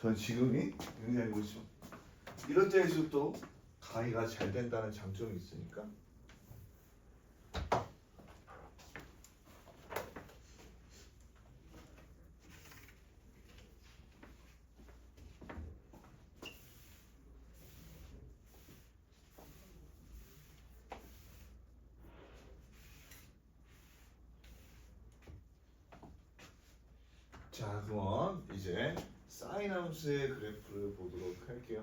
전 지금이 굉장히 그렇죠. 이럴 때일수록 또 강의가 잘 된다는 장점이 있으니까. 자, 그럼 이제 사인 함수의 그래프를 보도록 할게요.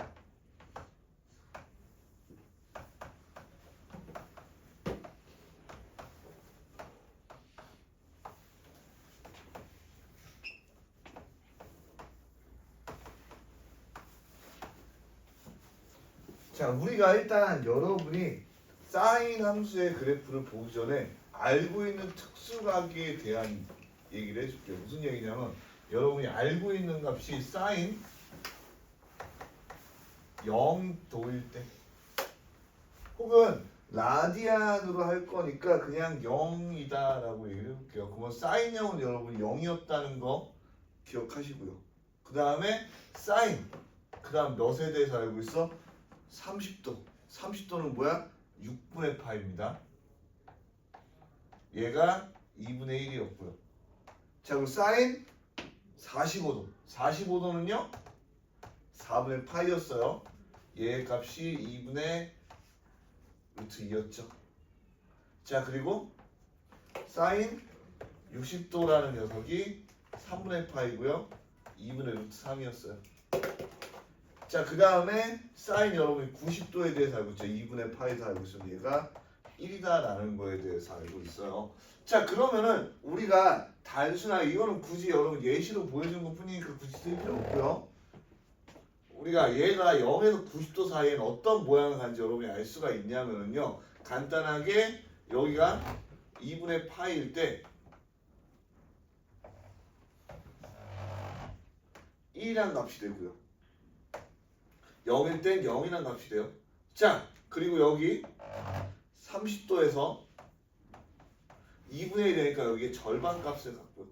자, 우리가 일단 여러분이 사인 함수의 그래프를 보기 전에 알고 있는 특수각에 대한 얘기를 해줄게요. 무슨 얘기냐면 여러분이 알고 있는 값이 사인 0도일 때 혹은 라디안으로 할 거니까 그냥 0이다라고 얘기를 해볼게요. 그러면 사인 0은 여러분이 0이었다는 거 기억하시고요. 그 다음에 사인 그 다음 몇에 대해서 알고 있어? 30도. 30도는 뭐야? 6분의 파입니다. 얘가 2분의 1이었고요. 자, 그럼 사인 45도. 45도는요? 4분의 파이였어요. 얘 값이 2분의 루트 2였죠. 자, 그리고 사인 60도라는 녀석이 3분의 파이고요. 2분의 루트 3이었어요. 자, 그 다음에 사인 여러분이 90도에 대해서 알고 있죠. 2분의 파이에서 알고 있으면 얘가 1이다라는 거에 대해서 알고 있어요. 자, 그러면은 우리가 단순하게 이거는 굳이 여러분 예시로 보여준 것 뿐이니까 굳이 쓸 필요 없고요. 우리가 얘가 0에서 90도 사이에는 어떤 모양을 가는지 여러분이 알 수가 있냐면요. 간단하게 여기가 2분의 파이일 때 1이란 값이 되고요. 0일 땐 0이란 값이 돼요. 자, 그리고 여기 30도에서 2분의 1 되니까 여기에 절반 값을 갖고요.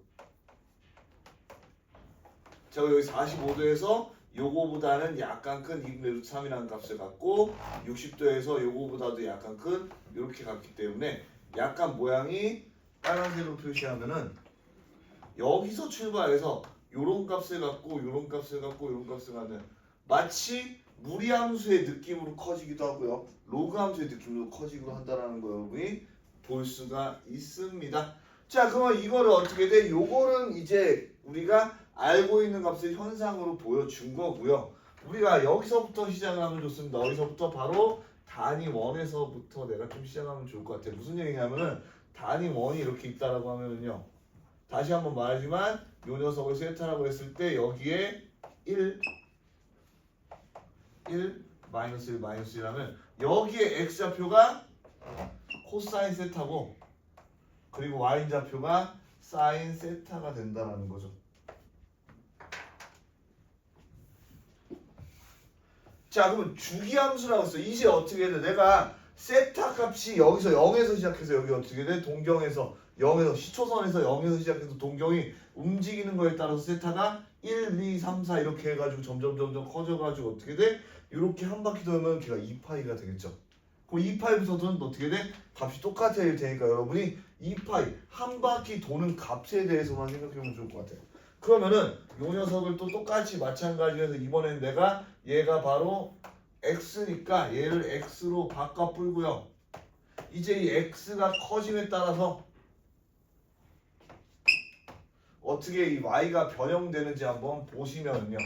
자, 여기 45도에서 요거보다는 약간 큰 2분의 루트 3이라는 값을 갖고 60도에서 요거보다도 약간 큰 이렇게 갖기 때문에 약간 모양이 빨간색으로 표시하면은 여기서 출발해서 요런 값을 갖고 요런 값을 갖고 요런 값을 갖는 마치 무리함수의 느낌으로 커지기도 하고요. 로그함수의 느낌으로 커지기도 한다는 거 여러분이 볼 수가 있습니다. 자, 그러면 이거를 어떻게 돼? 요거는 이제 우리가 알고 있는 값을 현상으로 보여준 거고요. 우리가 여기서부터 시작을 하면 좋습니다. 여기서부터 바로 단위 1에서부터 내가 좀 시작하면 좋을 것 같아요. 무슨 얘기냐면은 단위 1이 이렇게 있다라고 하면은요. 다시 한번 말하지만 요 녀석을 세타라고 했을 때 여기에 1 마이너스 1 마이너스 1하면 여기에 x좌표가 코사인 세타고 그리고 y좌표가 사인 세타가 된다는 거죠. 자, 그러면 주기함수라고 했어. 이제 어떻게 돼? 내가 세타 값이 여기서 0에서 시작해서 여기 어떻게 돼? 동경에서 0에서 시초선에서 0에서 시작해서 동경이 움직이는 거에 따라서 세타가 1, 2, 3, 4 이렇게 해가지고 점점 커져가지고 어떻게 돼? 이렇게 한 바퀴 돌면 걔가 2파이가 되겠죠. 그럼 2파이부터는 어떻게 돼? 값이 똑같아야 되니까 여러분이 2파이 한 바퀴 도는 값에 대해서만 생각해보면 좋을 것 같아요. 그러면은 요 녀석을 또 똑같이 마찬가지로 해서 이번엔 내가 얘가 바로 x니까 얘를 x로 바꿔 풀고요. 이제 이 x가 커짐에 따라서 어떻게 이 y가 변형되는지 한번 보시면요.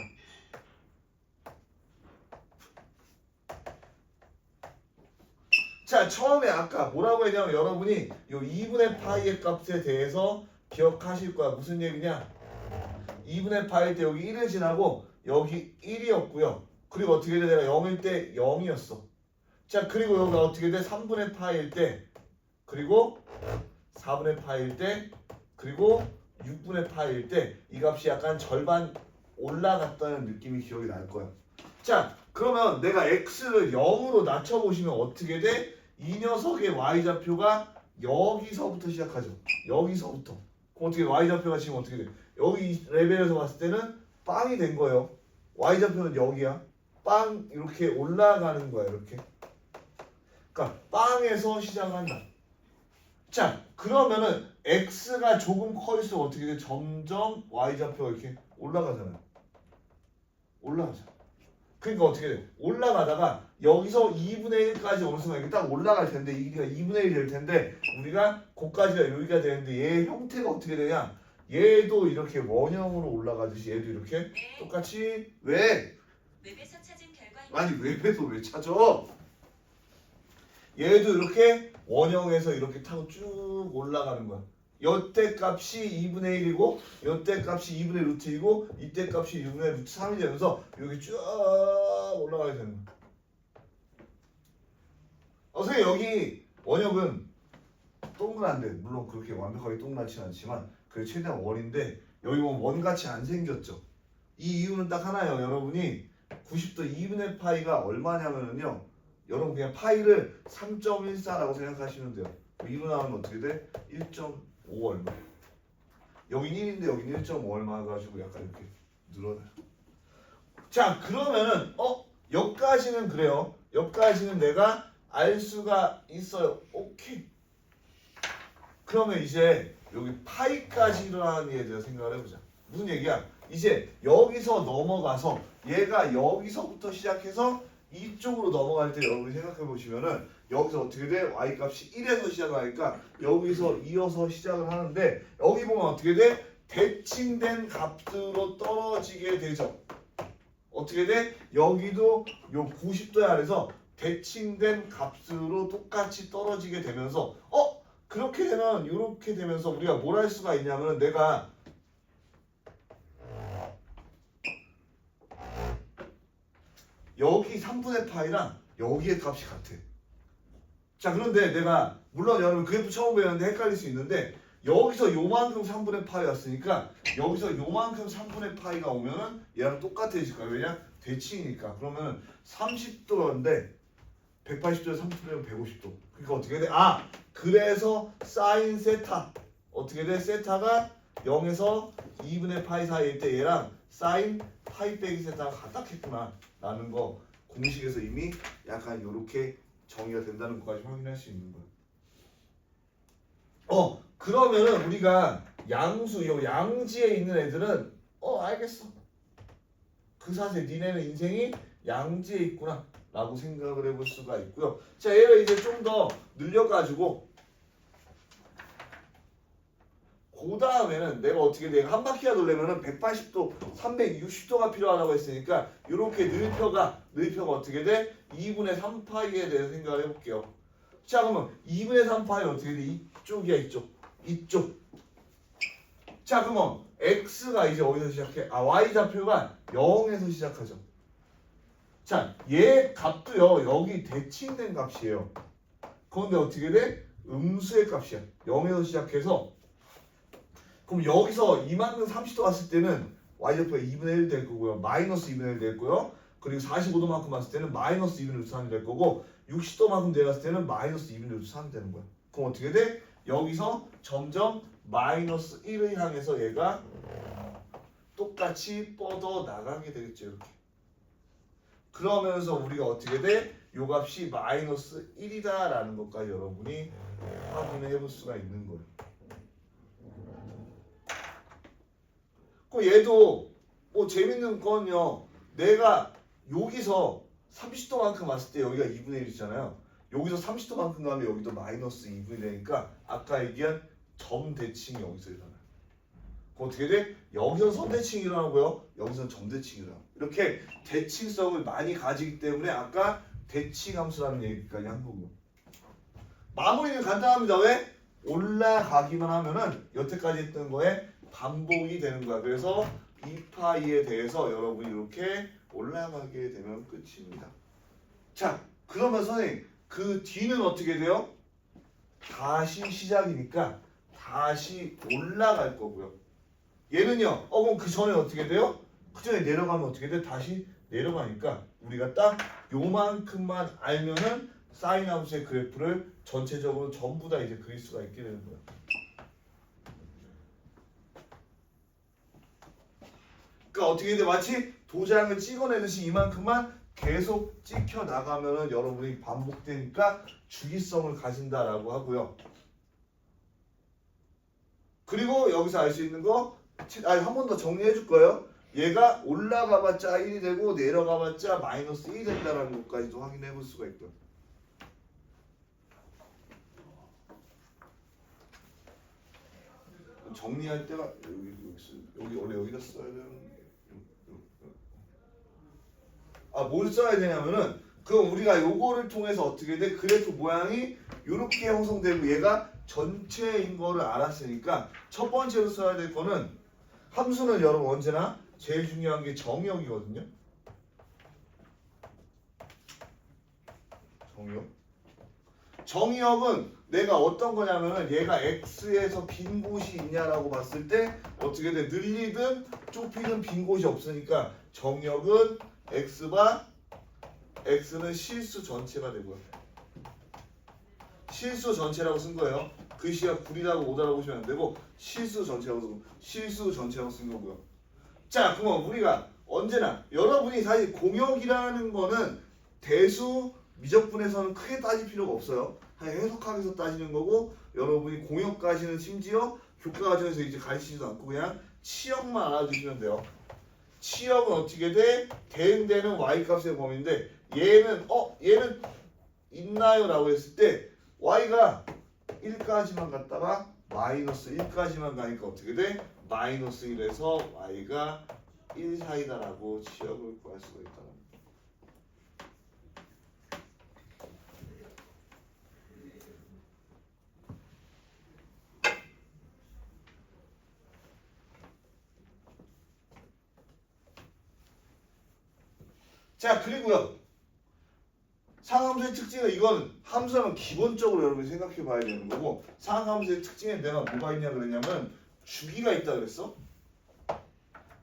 자, 처음에 아까 뭐라고 했냐면 여러분이 요 2분의 파이의 값에 대해서 기억하실 거야. 무슨 얘기냐? 2분의 파이 때 여기 1을 지나고 여기 1이었고요. 그리고 어떻게 돼? 내가 0일 때 0이었어. 자, 그리고 여기가 어떻게 돼? 3분의 파일 때 그리고 4분의 파일 때 그리고 6분의 파일 때 이 값이 약간 절반 올라갔다는 느낌이 기억이 날 거야. 자, 그러면 내가 x를 0으로 낮춰보시면 어떻게 돼? 이 녀석의 y좌표가 여기서부터 시작하죠. 여기서부터. 그럼 어떻게 y좌표가 지금 어떻게 돼? 여기 레벨에서 봤을 때는 빵이 된 거예요. y좌표는 여기야. 빵 이렇게 올라가는 거야. 이렇게. 그러니까 빵에서 시작한다. 자, 그러면은 x가 조금 커질수록 어떻게 돼? 점점 y좌표가 이렇게 올라가잖아요. 올라가잖아. 그러니까 어떻게 돼? 올라가다가 여기서 2분의 1까지 어느 순간 이게 딱 올라갈 텐데 이게 2분의 1이 될 텐데 우리가 고까지가 여기가 되는데 얘의 형태가 어떻게 되냐? 얘도 이렇게 원형으로 올라가듯이 얘도 이렇게 똑같이 왜? 웹에서 찾은 결과입니다. 아니 웹에서 왜 찾아? 얘도 이렇게 원형에서 이렇게 타고 쭉 올라가는 거야. 여태 값이 2분의 1이고 여태 값이 2분의 루트 2고 이때 값이 6분의 루트 3이 되면서 여기 쭉 올라가게 되는 거야. 선생님 여기 원형은 동그란데 물론 그렇게 완벽하게 동그랗지는 않지만 그게 최대한 원인데 여기 보면 원같이 안 생겼죠. 이 이유는 딱 하나예요. 여러분이 90도 2분의 파이가 얼마냐면은요. 여러분 그냥 파이를 3.14라고 생각하시면 돼요. 2로 나오면 어떻게 돼? 1.5 얼마. 여긴 1인데 여긴 1.5 얼마 가지고 약간 이렇게 늘어나요. 자 그러면은 여기까지는 그래요. 여기까지는 내가 알 수가 있어요. 오케이. 그러면 이제 여기 파이까지 일어나는 얘에 대해서 생각을 해보자. 무슨 얘기야? 이제 여기서 넘어가서 얘가 여기서부터 시작해서 이쪽으로 넘어갈 때 여러분이 생각해 보시면은 여기서 어떻게 돼? y 값이 1에서 시작하니까 여기서 이어서 시작을 하는데 여기 보면 어떻게 돼? 대칭된 값으로 떨어지게 되죠. 어떻게 돼? 여기도 요 90도의 아래서 대칭된 값으로 똑같이 떨어지게 되면서 그렇게 되면 이렇게 되면서 우리가 뭘 할 수가 있냐면 내가 여기 3분의 파이랑 여기의 값이 같아. 자 그런데 내가 물론 여러분 그래프 처음 배웠는데 헷갈릴 수 있는데 여기서 요만큼 3분의 파이 왔으니까 여기서 요만큼 3분의 파이가 오면은 얘랑 똑같아질 거야. 왜냐? 대칭이니까. 그러면 30도인데 180도에 30도면 150도. 그러니까 어떻게 돼? 그래서 사인 세타 어떻게 돼? 세타가 0에서 2분의 파이 사이일 때 얘랑 사인 파이 빼기 세타가 같았겠구나 라는 거 공식에서 이미 약간 이렇게 정의가 된다는 것까지 확인할 수 있는 거야. 그러면은 우리가 양수, 요 양지에 있는 애들은 알겠어. 그 사세 니네는 인생이 양지에 있구나 라고 생각을 해볼 수가 있고요. 자 얘를 이제 좀 더 늘려가지고 그 다음에는 내가 어떻게 돼? 한 바퀴가 돌려면은 180도, 360도가 필요하다고 했으니까 이렇게 늘표가 어떻게 돼? 2분의 3파이에 대해서 생각을 해볼게요. 자 그러면 2분의 3파이 어떻게 돼? 이쪽이야 이쪽. 자 그러면 x가 이제 어디서 시작해? y좌표가 0에서 시작하죠. 자 얘 값도요 여기 대칭된 값이에요. 그런데 어떻게 돼? 음수의 값이야. 0에서 시작해서 그럼 여기서 이만큼 30도 왔을 때는 y좌표가 2분의 1 될 거고요. 마이너스 2분의 1 될 거고요. 그리고 45도만큼 왔을 때는 마이너스 2분의 루트 3이 될 거고 60도만큼 내려갔을 때는 마이너스 2분의 루트 3이 되는 거야. 그럼 어떻게 돼? 여기서 점점 마이너스 1을 향해서 얘가 똑같이 뻗어 나가게 되겠죠. 이렇게. 그러면서 우리가 어떻게 돼? 요 값이 마이너스 1이다 라는 것까지 여러분이 확인해 볼 수가 있는 거예요. 그 얘도 재밌는 건요. 내가 여기서 30도만큼 왔을 때 여기가 2분의 1이잖아요. 여기서 30도만큼 가면 여기도 마이너스 2분이 되니까 아까 얘기한 점 대칭이 여기서 일어나요. 어떻게 돼? 여기서 선대칭이 일어나고요. 여기서는 점대칭이 일어나요. 이렇게 대칭성을 많이 가지기 때문에 아까 대칭 함수라는 얘기까지 한 거고. 마무리는 간단합니다. 왜? 올라가기만 하면은 여태까지 했던 거에 반복이 되는 거야. 그래서 2파이에 대해서 여러분이 이렇게 올라가게 되면 끝입니다. 자, 그러면 선생님 그 뒤는 어떻게 돼요? 다시 시작이니까 다시 올라갈 거고요. 얘는요. 그럼 그 전에 어떻게 돼요? 그 전에 내려가면 어떻게 돼? 다시 내려가니까 우리가 딱 요만큼만 알면은 사인 함수의 그래프를 전체적으로 전부 다 이제 그릴 수가 있게 되는 거예요. 그러니까 어떻게 돼? 마치 도장을 찍어내듯이 이만큼만 계속 찍혀 나가면은 여러분이 반복되니까 주기성을 가진다라고 하고요. 그리고 여기서 알 수 있는 거, 한 번 더 정리해 줄 거예요. 얘가 올라가봤자 1이 되고 내려가봤자 마이너스 1이 된다는 것까지도 확인해 볼 수가 있고요. 정리할 때가 여기 원래 여기다 써야 되는. 뭘 써야 되냐면은 그럼 우리가 요거를 통해서 어떻게 돼? 그래프 모양이 이렇게 형성되고 얘가 전체인 거를 알았으니까 첫 번째로 써야 될 거는 함수는 여러분 언제나 제일 중요한 게 정의역이거든요. 정의역. 정의역은 내가 어떤 거냐면은 얘가 x에서 빈 곳이 있냐라고 봤을 때 어떻게 돼? 늘리든 좁히든 빈 곳이 없으니까 정의역은 x바 x는 실수 전체가 되고요. 실수 전체라고 쓴 거예요. 글씨가 구리다고 오다라고 보시면 안 되고 실수 전체라고 쓴 거고요. 자, 그럼 우리가 언제나 여러분이 사실 공역이라는 거는 대수 미적분에서는 크게 따질 필요가 없어요. 그냥 해석학에서 따지는 거고 여러분이 공역까지는 심지어 교과 과정에서 이제 가르치지도 않고 그냥 치역만 알아두시면 돼요. 치역은 어떻게 돼? 대응되는 y값의 범위인데 얘는 있나요? 라고 했을 때 y가 1까지만 갔다가 마이너스 1까지만 가니까 어떻게 돼? 마이너스 1에서 y가 1 사이다라고 치역을 구할 수가 있다. 자, 그리고요. 상함수의 특징은 이건 함수는 기본적으로 여러분이 생각해 봐야 되는 거고 상함수의 특징에 내가 뭐가 있냐 그랬냐면 주기가 있다 그랬어.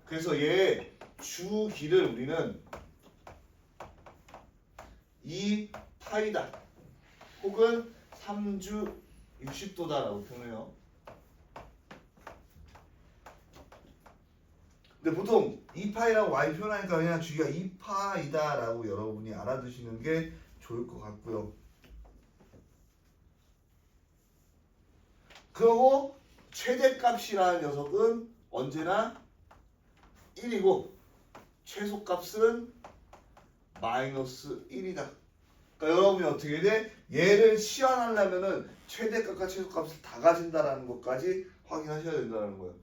그래서 얘 주기를 우리는 2파이다 혹은 3주 60도다라고 표현해요. 근데 보통 2파이라고 y 표현하니까 그냥 주기가 2파이다라고 여러분이 알아두시는 게 좋을 것 같고요. 그리고 최대값이라는 녀석은 언제나 1이고 최소값은 마이너스 1이다. 그러니까 여러분이 어떻게 돼? 얘를 시환하려면은 최대값과 최소값을 다 가진다라는 것까지 확인하셔야 된다는 거예요.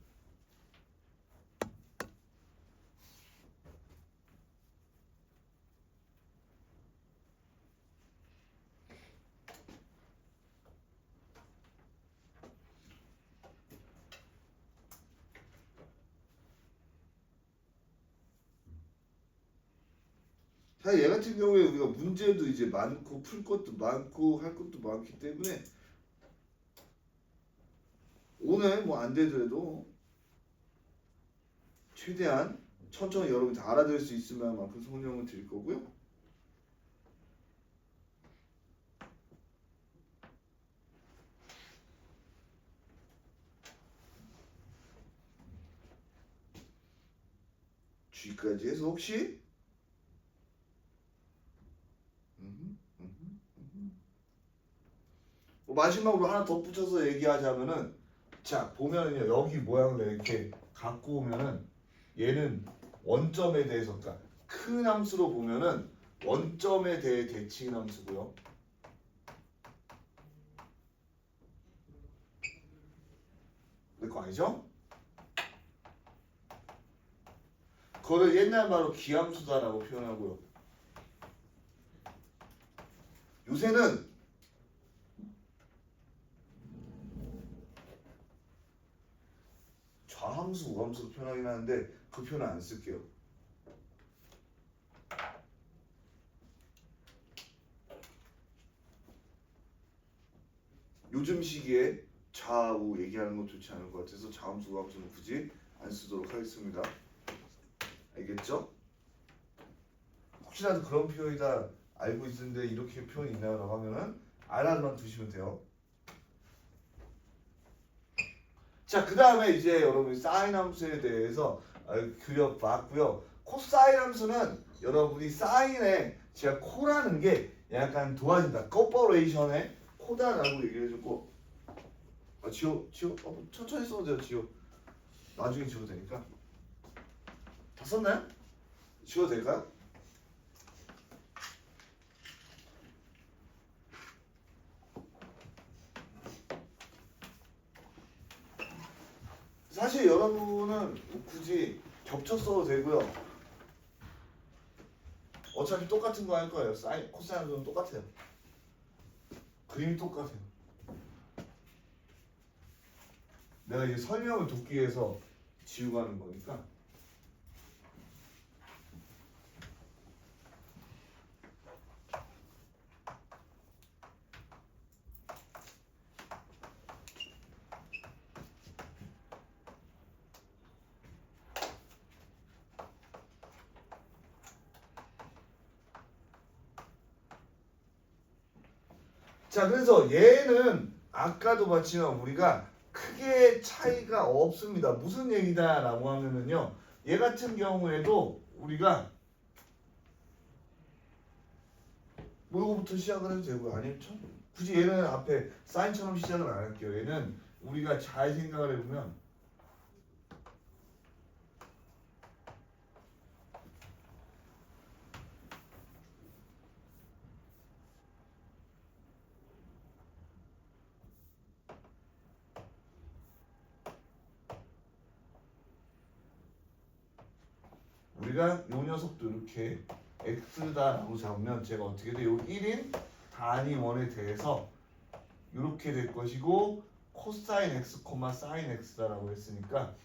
사실 얘 같은 경우에 우리가 문제도 이제 많고 풀 것도 많고 할 것도 많기 때문에 오늘 뭐 안 되더라도 최대한 천천히 여러분이 다 알아들을 수 있을 만큼 설명을 드릴 거고요. G까지 해서 혹시 마지막으로 하나 덧붙여서 얘기하자면은 자 보면은요 여기 모양을 이렇게 갖고 오면은 얘는 원점에 대해서 그러니까 큰 함수로 보면은 원점에 대해 대칭 함수고요. 그거 아니죠? 그거를 옛날 말로 기함수다라고 표현하고요. 요새는 좌함수, 우함수로 표현하긴 하는데 그 표현은 안 쓸게요. 요즘 시기에 좌우 얘기하는 건 좋지 않을 것 같아서 좌함수, 우함수는 굳이 안 쓰도록 하겠습니다. 알겠죠? 혹시라도 그런 표현이다 알고 있는데 이렇게 표현이 있나요? 라고 하면은 알아만 두시면 돼요. 자, 그 다음에 이제 여러분이 사인 함수에 대해서 그려봤고요. 코사인 함수는 여러분이 사인에 제가 코라는 게 약간 도와준다. 코퍼레이션의 코다라고 얘기를 해줬고 지호 천천히 써도 돼요. 지호 나중에 지워도 되니까. 다 썼나요? 지워도 될까요? 사실 여러분은 굳이 겹쳐 써도 되고요. 어차피 똑같은 거 할 거예요. 사인, 코사인은 똑같아요. 그림이 똑같아요. 내가 이제 설명을 돕기 위해서 지우고 하는 거니까. 자, 그래서 얘는 아까도 봤지만 우리가 크게 차이가 없습니다. 무슨 얘기다라고 하면은요. 얘 같은 경우에도 우리가 뭐 이거부터 시작을 해도 되고 아니죠? 굳이 얘는 앞에 사인처럼 시작을 안 할게요. 얘는 우리가 잘 생각을 해보면 우리가 요 녀석도 이렇게 x다라고 잡으면 제가 어떻게 돼? 요 1인 단위원에 대해서 이렇게 될 것이고 코사인 x, 사인 x다라고 했으니까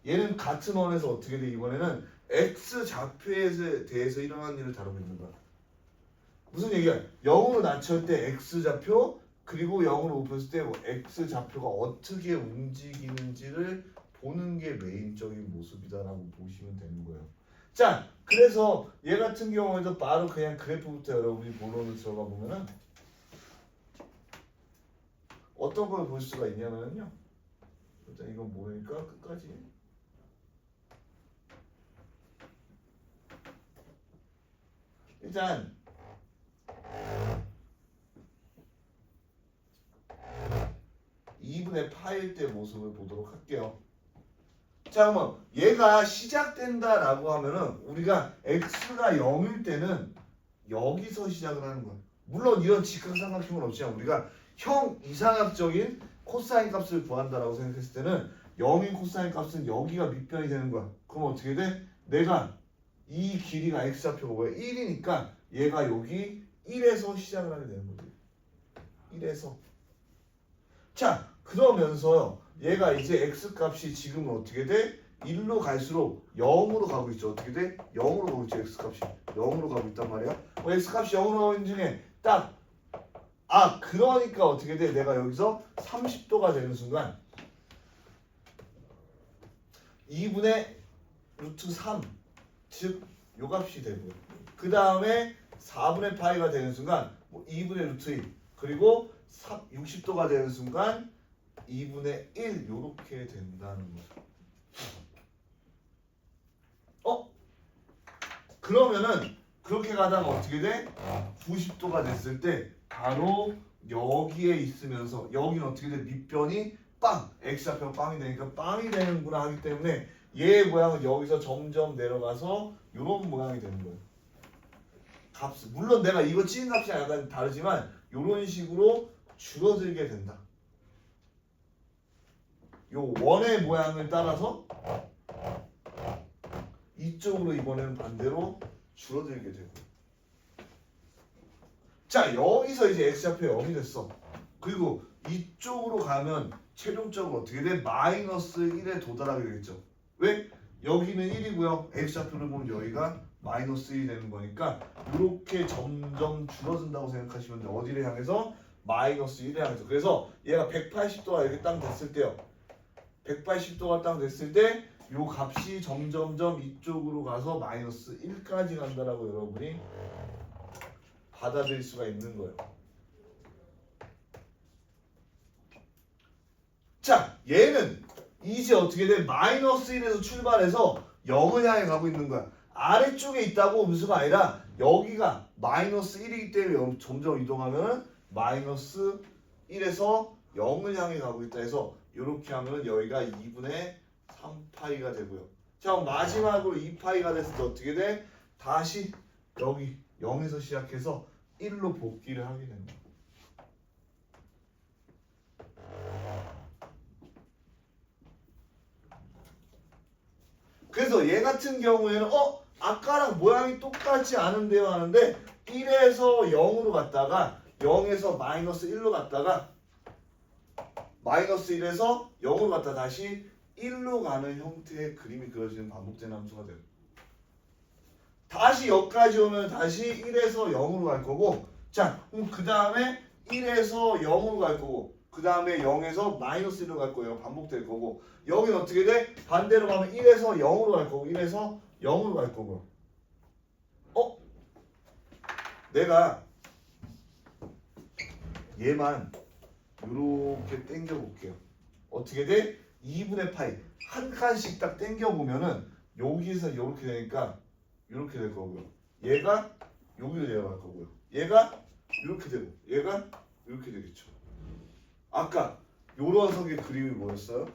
얘는 같은 원에서 어떻게 돼? 이번에는 x 좌표에 대해서 일어나는 일을 다루고 있는 거야. 무슨 얘기야? 0으로 낮출 때 x 좌표 그리고 0으로 높였을 때 x 좌표가 어떻게 움직이는지를 보는 게 메인적인 모습이다라고 보시면 되는 거예요. 자, 그래서 얘 같은 경우에도 바로 그냥 그래프부터 여러분이 본론을 들어가 보면은 어떤 걸 볼 수가 있냐면요. 일단 이건 뭐니까 끝까지. 일단 2분의 파일 때 모습을 보도록 할게요. 자, 그러면 얘가 시작된다라고 하면은 우리가 x가 0일 때는 여기서 시작을 하는 거야. 물론 이런 직각삼각형은 없지만 우리가 형 이상학적인 코사인 값을 구한다라고 생각했을 때는 0인 코사인 값은 여기가 밑변이 되는 거야. 그럼 어떻게 돼? 내가 이 길이가 x좌표가 뭐야? 1이니까 얘가 여기 1에서 시작을 하게 되는 거지. 1에서. 자, 그러면서요. 얘가 이제 x값이 지금은 어떻게 돼? 1로 갈수록 0으로 가고 있죠. 어떻게 돼? 0으로 가고 있죠. x값이 0으로 가고 있단 말이야. x값이 0으로 가고 있는 중에 딱 그러니까 어떻게 돼? 내가 여기서 30도가 되는 순간 2분의 루트 3 즉 요 값이 되고요. 그 다음에 4분의 파이가 되는 순간 2분의 루트 1 그리고 60도가 되는 순간 2분의 1 요렇게 된다는 거죠. 그러면은 그렇게 가다가 어떻게 돼? 90도가 됐을 때 바로 여기에 있으면서 여기는 어떻게 돼? 밑변이 빵! x좌표가 빵이 되니까 빵이 되는구나 하기 때문에 얘의 모양은 여기서 점점 내려가서 이런 모양이 되는 거예요. 값 물론 내가 이거 찍은 값이 약간 다르지만 이런 식으로 줄어들게 된다. 요 원의 모양을 따라서 이쪽으로 이번에는 반대로 줄어들게 되고. 자, 여기서 이제 x좌표 0이 됐어. 그리고 이쪽으로 가면 최종적으로 어떻게 돼? 마이너스 1에 도달하게 되겠죠. 왜? 여기는 1이고요. x좌표를 보면 여기가 마이너스 1이 되는 거니까 이렇게 점점 줄어든다고 생각하시면 돼요. 어디를 향해서? 마이너스 1을 향해서. 그래서 얘가 180도가 이렇게 딱 됐을 때요. 180도가 딱 됐을 때 요 값이 점점점 이쪽으로 가서 마이너스 1까지 간다라고 여러분이 받아들일 수가 있는 거예요. 자, 얘는 이제 어떻게 돼? 마이너스 1에서 출발해서 0을 향해 가고 있는 거야. 아래쪽에 있다고 음수가 아니라 여기가 마이너스 1이기 때문에 점점 이동하면 마이너스 1에서 0을 향해 가고 있다 해서 이렇게 하면 여기가 2분의 3파이가 되고요. 자, 그럼 마지막으로 2파이가 됐을 때 어떻게 돼? 다시 여기 0에서 시작해서 1로 복귀를 하게 됩니다. 그래서 얘 같은 경우에는 아까랑 모양이 똑같지 않은데요 하는데 1에서 0으로 갔다가 0에서 마이너스 1로 갔다가 마이너스 1에서 0으로 갔다 다시 1로 가는 형태의 그림이 그려지는 반복되는 함수가 돼요. 다시 여기까지 오면 다시 1에서 0으로 갈 거고, 자 그럼 그 다음에 1에서 0으로 갈 거고, 그 다음에 0에서 마이너스 1로 갈 거예요. 반복될 거고, 여기는 어떻게 돼? 반대로 가면 1에서 0으로 갈 거고 1에서 0으로 갈 거고. 내가 얘만 이렇게 당겨 볼게요. 어떻게 돼? 2분의 파이 한 칸씩 딱 당겨 보면은 여기서 이렇게 되니까 이렇게 될 거고요. 얘가 여기로 내려갈 거고요. 얘가 이렇게 되고 얘가 이렇게 되겠죠. 아까 요런 석의 그림이 뭐였어요?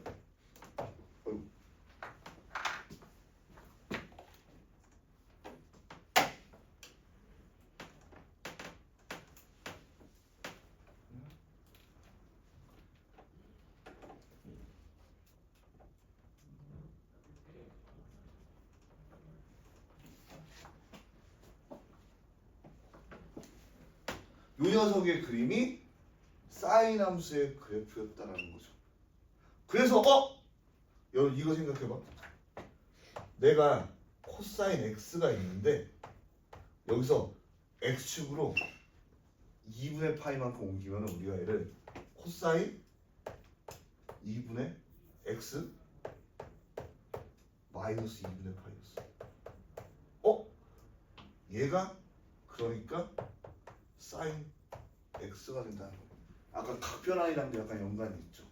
요 녀석의 그림이 사인 함수의 그래프였다라는 거죠. 그래서 여러분 이거 생각해봐. 내가 코사인 x가 있는데 여기서 x축으로 2분의 파이만큼 옮기면 우리가 얘를 코사인 2분의 x 마이너스 2분의 파이였어. 얘가 그러니까 사인 x가 된다는 거예요. 아까 각변환이랑도 약간 연관이 있죠.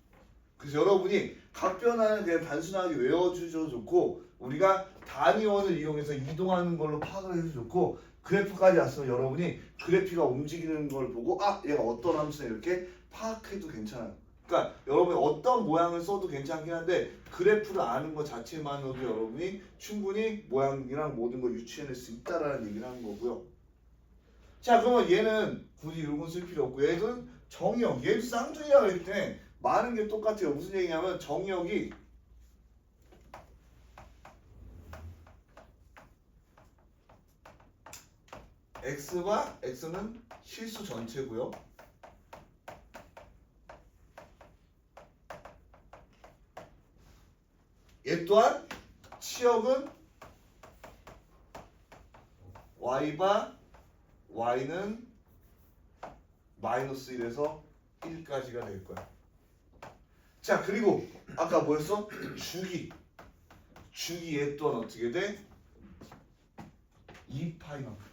그래서 여러분이 각변환을 그냥 단순하게 외워주셔도 좋고, 우리가 단위원을 이용해서 이동하는 걸로 파악을 해도 좋고, 그래프까지 왔으면 여러분이 그래프가 움직이는 걸 보고 얘가 어떤 함수냐 이렇게 파악해도 괜찮아요. 그러니까 여러분이 어떤 모양을 써도 괜찮긴 한데 그래프를 아는 것 자체만으로도 여러분이 충분히 모양이랑 모든 걸 유추해낼 수 있다라는 얘기를 하는 거고요. 자, 그러면 얘는 굳이 이런 건 쓸 필요 없고, 얘는 정의역, 얘도 쌍둥이라고 했을 때 많은 게 똑같아요. 무슨 얘기냐면 정의역이 x와 x는 실수 전체고요. 얘 또한 치역은 y바 y는 마이너스 1에서 1까지가 될 거야. 자, 그리고 아까 뭐였어? 주기 얘 또한 어떻게 돼? 2파이만큼 돼.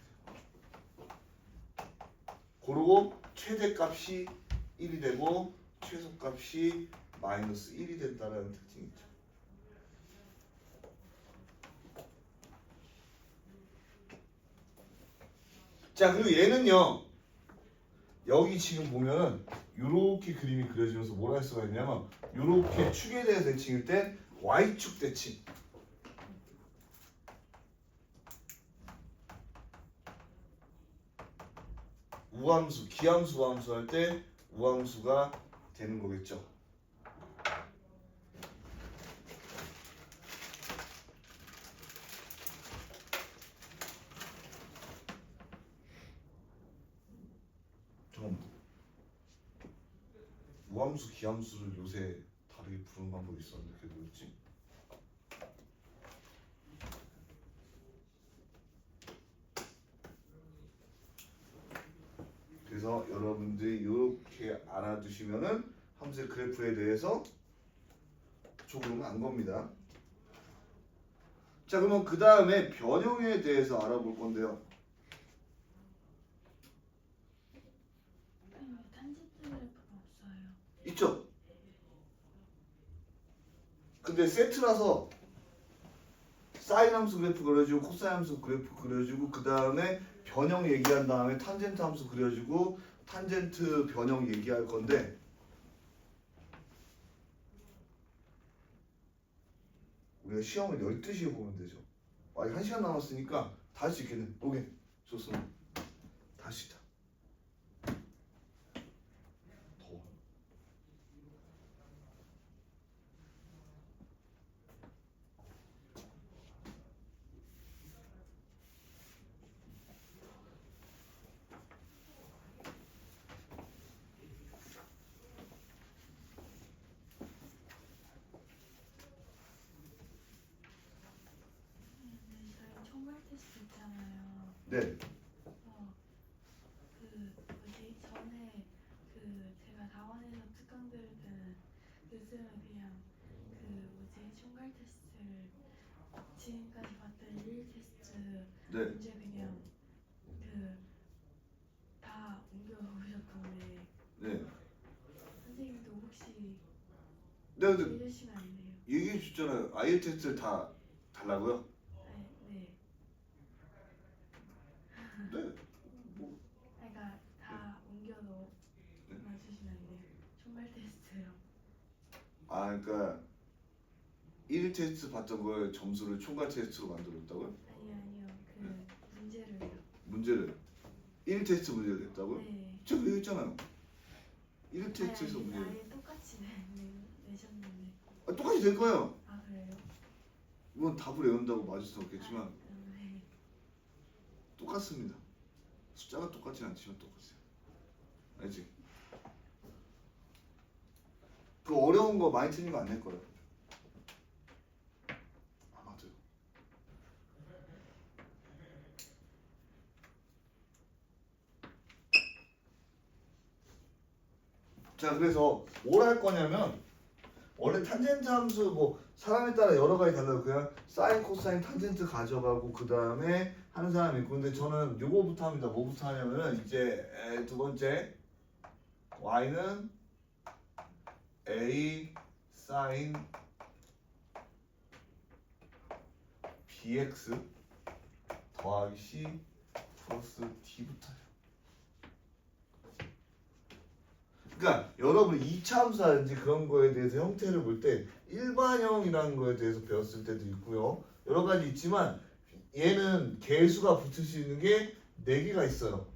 그리고 최대값이 1이 되고 최소값이 마이너스 1이 된다는 특징이 있죠. 자, 그리고 얘는요, 여기 지금 보면은 이렇게 그림이 그려지면서 뭐라 할 수가 있냐면, 이렇게 축에 대해서 대칭일 때 y축 대칭, 우함수, 기함수, 우함수 할 때 우함수가 되는 거겠죠. 우함수, 기함수를 요새 다르게 부르는 방법이 있었는데 그게 뭐였지? 그래서 여러분들이 이렇게 알아두시면은 함수의 그래프에 대해서 조금 안 겁니다. 자, 그러면 그 다음에 변형에 대해서 알아볼 건데요. 탄젠트 그래프가 없어요. 있죠? 근데 세트라서 사인 함수 그래프 그려주고 코사인 함수 그래프 그려주고 그 다음에 변형 얘기한 다음에 탄젠트 함수 그려주고 탄젠트 변형 얘기할 건데 우리가 시험을 12시에 보면 되죠. 아직 1시간 남았으니까 다 할 수 있겠네. 오케이. 좋습니다. 다시다. 더워. 저희 총괄 테스트 있잖아요. 네. 그 뭐지 전에 그 제가 다원에서 특강들 그 요즘은 그냥 그 뭐지 총괄 테스트를 지금까지 봤던 1 테스트 네. 문제 그냥 그 다 옮겨 오셨던데 네. 선생님도 혹시 내가 근데 해주시면 안 돼요? 얘기해 줬잖아요. 아이엘 테스트를 다 달라고요? 네. 네. 뭐 그러니까 다 옮겨 넣어 네. 주시면 안 돼요? 총괄 테스트요. 아, 그러니까 1 테스트 봤던 걸 점수를 총괄 테스트로 만들었다고요? 아니요. 그 문제를요. 문제를 1 테스트 문제를 냈다고요? 네. 제가 얘기했잖아요. 1 테스트에서 아니, 문제를 아예 똑같이 내셨는데. 똑같이 될 거예요. 아 그래요? 물론 답을 외운다고 맞을 수는 없겠지만 네. 똑같습니다. 숫자가 똑같진 않지만 똑같아요. 알지? 그 어려운 거 많이 틀린 거 안 낼 거예요. 아마도. 자, 그래서 뭘 할 거냐면 원래 탄젠트 함수 뭐 사람에 따라 여러 가지 달라요. 그냥 사인, 코사인, 탄젠트 가져가고 그 다음에 하는 사람이 있고 근데 저는 요거부터 합니다. 뭐부터 하냐면은 이제 두 번째 y는 a 사인 bx 더하기 c 플러스 d부터요. 그러니까 여러분 2차 함수라든지 그런 거에 대해서 형태를 볼 때 일반형이라는 거에 대해서 배웠을 때도 있고요. 여러 가지 있지만 얘는 개수가 붙을 수 있는 게 4개가 있어요.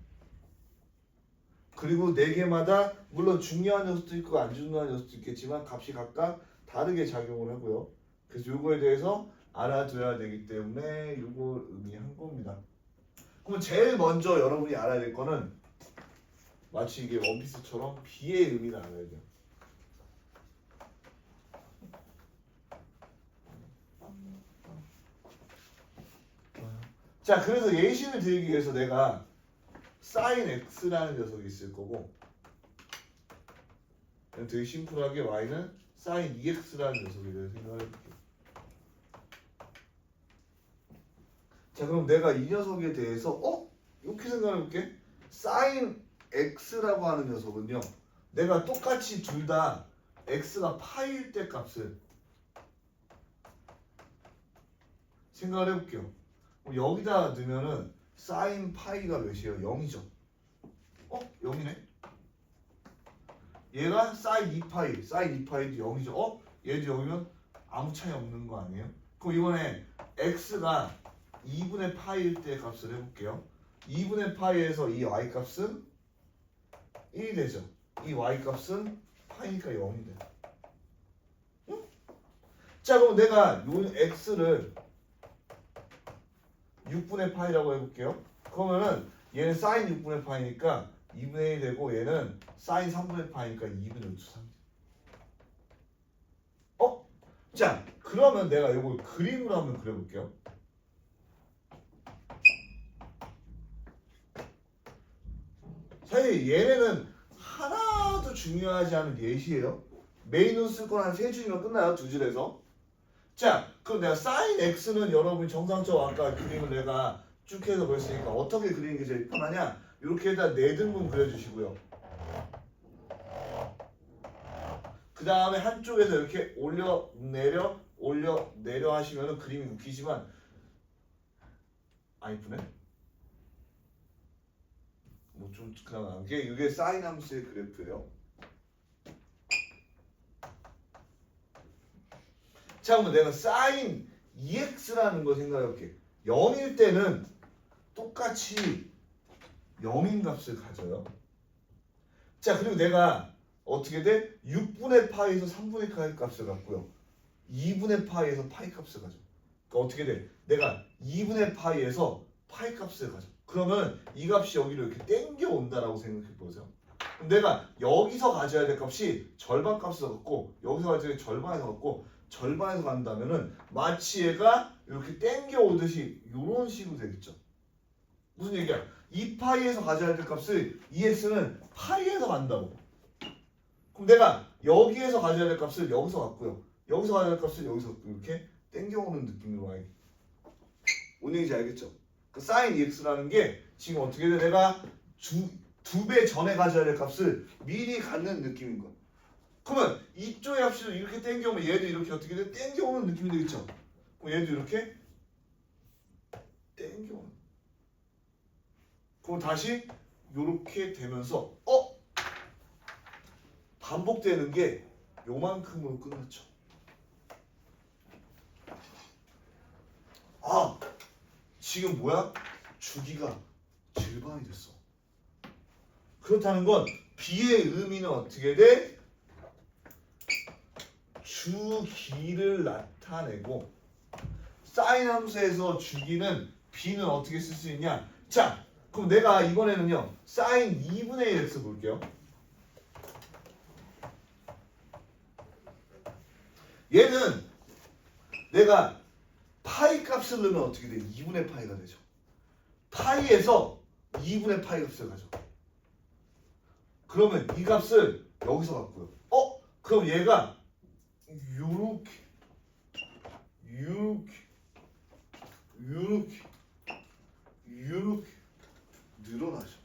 그리고 4개마다 물론 중요한 녀석도 있고 안 중요한 녀석도 있겠지만 값이 각각 다르게 작용을 하고요. 그래서 요거에 대해서 알아둬야 되기 때문에 요걸 의미한 겁니다. 그럼 제일 먼저 여러분이 알아야 될 거는 마치 이게 원피스처럼 B의 의미를 알아야 돼요. 자, 그래서 예시를 드리기 위해서 내가 sin x라는 녀석이 있을 거고 되게 심플하게 y는 sin 2x라는 녀석이 대해서 생각을 해볼게요. 자, 그럼 내가 이 녀석에 대해서 이렇게 생각해 볼게. sin x라고 하는 녀석은요. 내가 똑같이 둘 다 x가 파일 때 값을 생각을 해볼게요. 여기다 넣으면은 sin 파이가 몇이에요? 0이죠. 0이네. 얘가 sin 2파이, sin 2파이도 0이죠. 얘도 0이면 아무 차이 없는 거 아니에요? 그럼 이번에 x가 2분의 파이일 때 값을 해볼게요. 2분의 파이에서 이 y 값은 1이 되죠. 이 y 값은 파이니까 0이 돼요. 응? 자, 그럼 내가 요 x를 6분의 파이라고 해볼게요. 그러면은 얘는 sin 6분의 파이니까 2분의 1이 되고 얘는 sin 3분의 파이니까 2분의 루트 3. 자, 그러면 내가 이걸 그림으로 한번 그려볼게요. 사실 얘네는 하나도 중요하지 않은 예시예요. 메인으로 쓸 건 한 3줄이면 끝나요. 2줄에서. 자, 그럼 내가 sin x는 여러분이 정상적으로 아까 그림을 내가 쭉 해서 그랬으니까 어떻게 그리는 게 제일 편하냐? 이렇게 해다 4등분 그려주시고요. 그 다음에 한쪽에서 이렇게 올려 내려 하시면은 그림이 웃기지만 안 이쁘네. 뭐 좀 그나마 이게 사인 함수의 그래프예요. 자, 그러면 내가 사인 2x라는 거 생각해볼게. 0일 때는 똑같이 0인 값을 가져요. 자, 그리고 내가 어떻게 돼? 6분의 파이에서 3분의 파이 값을 갖고요. 2분의 파이에서 파이 값을 가져. 그러니까 어떻게 돼? 내가 2분의 파이에서 파이 값을 가져. 그러면 이 값이 여기로 이렇게 땡겨 온다라고 생각해 보세요. 그럼 내가 여기서 가져야 될 값이 절반 값을 갖고 여기서 가져야 될 절반에서 갖고 절반에서 간다면은 마치 얘가 이렇게 땡겨 오듯이 이런 식으로 되겠죠. 무슨 얘기야? 2파이에서 가져야 될 값을 2x는 파이에서 간다고. 그럼 내가 여기에서 가져야 될 값을 여기서 갖고요. 여기서 가져야 될 값을 여기서 갖고 이렇게 땡겨오는 느낌으로 와요. 뭔 얘기인지 알겠죠? 그 사인 2x라는 게 지금 어떻게 돼? 내가 두 배 전에 가져야 될 값을 미리 갖는 느낌인 거야. 그러면 이쪽의 값이 이렇게 땡겨오면 얘도 이렇게 어떻게 돼? 땡겨오는 느낌이 되겠죠? 그럼 얘도 이렇게 땡겨오는. 그럼 다시 이렇게 되면서 반복되는 게 요만큼으로 끝났죠. 아, 지금 뭐야? 주기가 절반이 됐어. 그렇다는 건 B의 의미는 어떻게 돼? 주기를 나타내고 사인 함수에서 주기는 B는 어떻게 쓸 수 있냐? 자, 그럼 내가 이번에는요 사인 2분의 1x 볼게요. 얘는 내가 파이 값을 넣으면 어떻게 돼? 2분의 파이가 되죠. 파이에서 2분의 파이 값을 가져. 그러면 이 값을 여기서 갖고요. 그럼 얘가 요렇게 늘어나죠.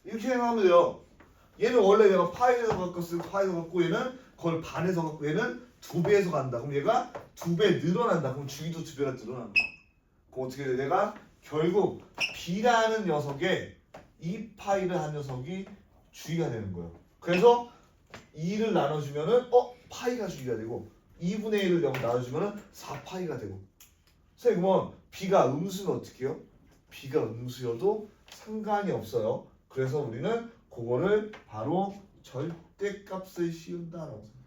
이렇게 하면 돼요. 얘는 원래 내가 파이에서 갖고 파이에서 갖고 얘는 그걸 반에서 갖고 얘는 2배에서 간다. 그럼 얘가 2배 늘어난다. 그럼 주기도 2배가 늘어난다. 그럼 어떻게 돼? 내가 결국 B라는 녀석에 2파이를 한 녀석이 주기가 되는 거예요. 그래서 2를 나눠주면은 파이가 주기가 되고 2분의 1을 여기 나눠주면은 4파이가 되고. 선생님 그러면 B가 음수는 어떻게 해요? B가 음수여도 상관이 없어요. 그래서 우리는 그거를 바로 절대값을 씌운다라고 생각해요.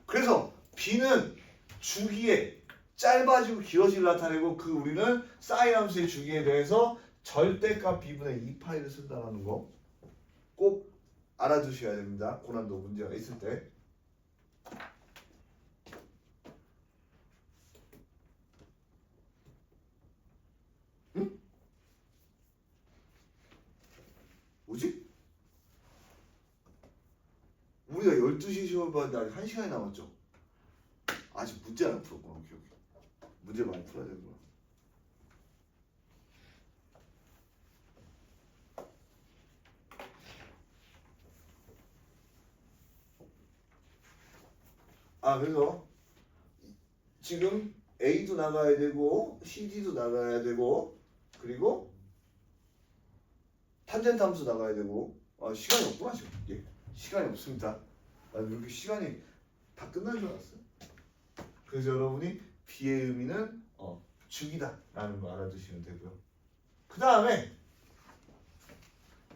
그래서 B는 주기에 짧아지고 길어지를 나타내고 그 우리는 사인 함수의 주기에 대해서 절대값 B분의 2파이를 쓴다는 거 꼭 알아두셔야 됩니다. 고난도 문제가 있을 때. 응? 뭐지? 우리가 12시 시험을 봤는데 아직 1시간이 남았죠? 아직 문제 안 풀었구나. 오케이. 문제 많이 풀어야 되구나. 그래서 지금 A도 나가야 되고 CD도 나가야 되고 그리고 탄젠트 함수 나가야 되고 시간이 없구나 지금. 예, 시간이 없습니다. 이렇게 시간이 다 끝난 줄 알았어요. 그래서 여러분이 B의 의미는 주기다라는 거 알아두시면 되고요. 그 다음에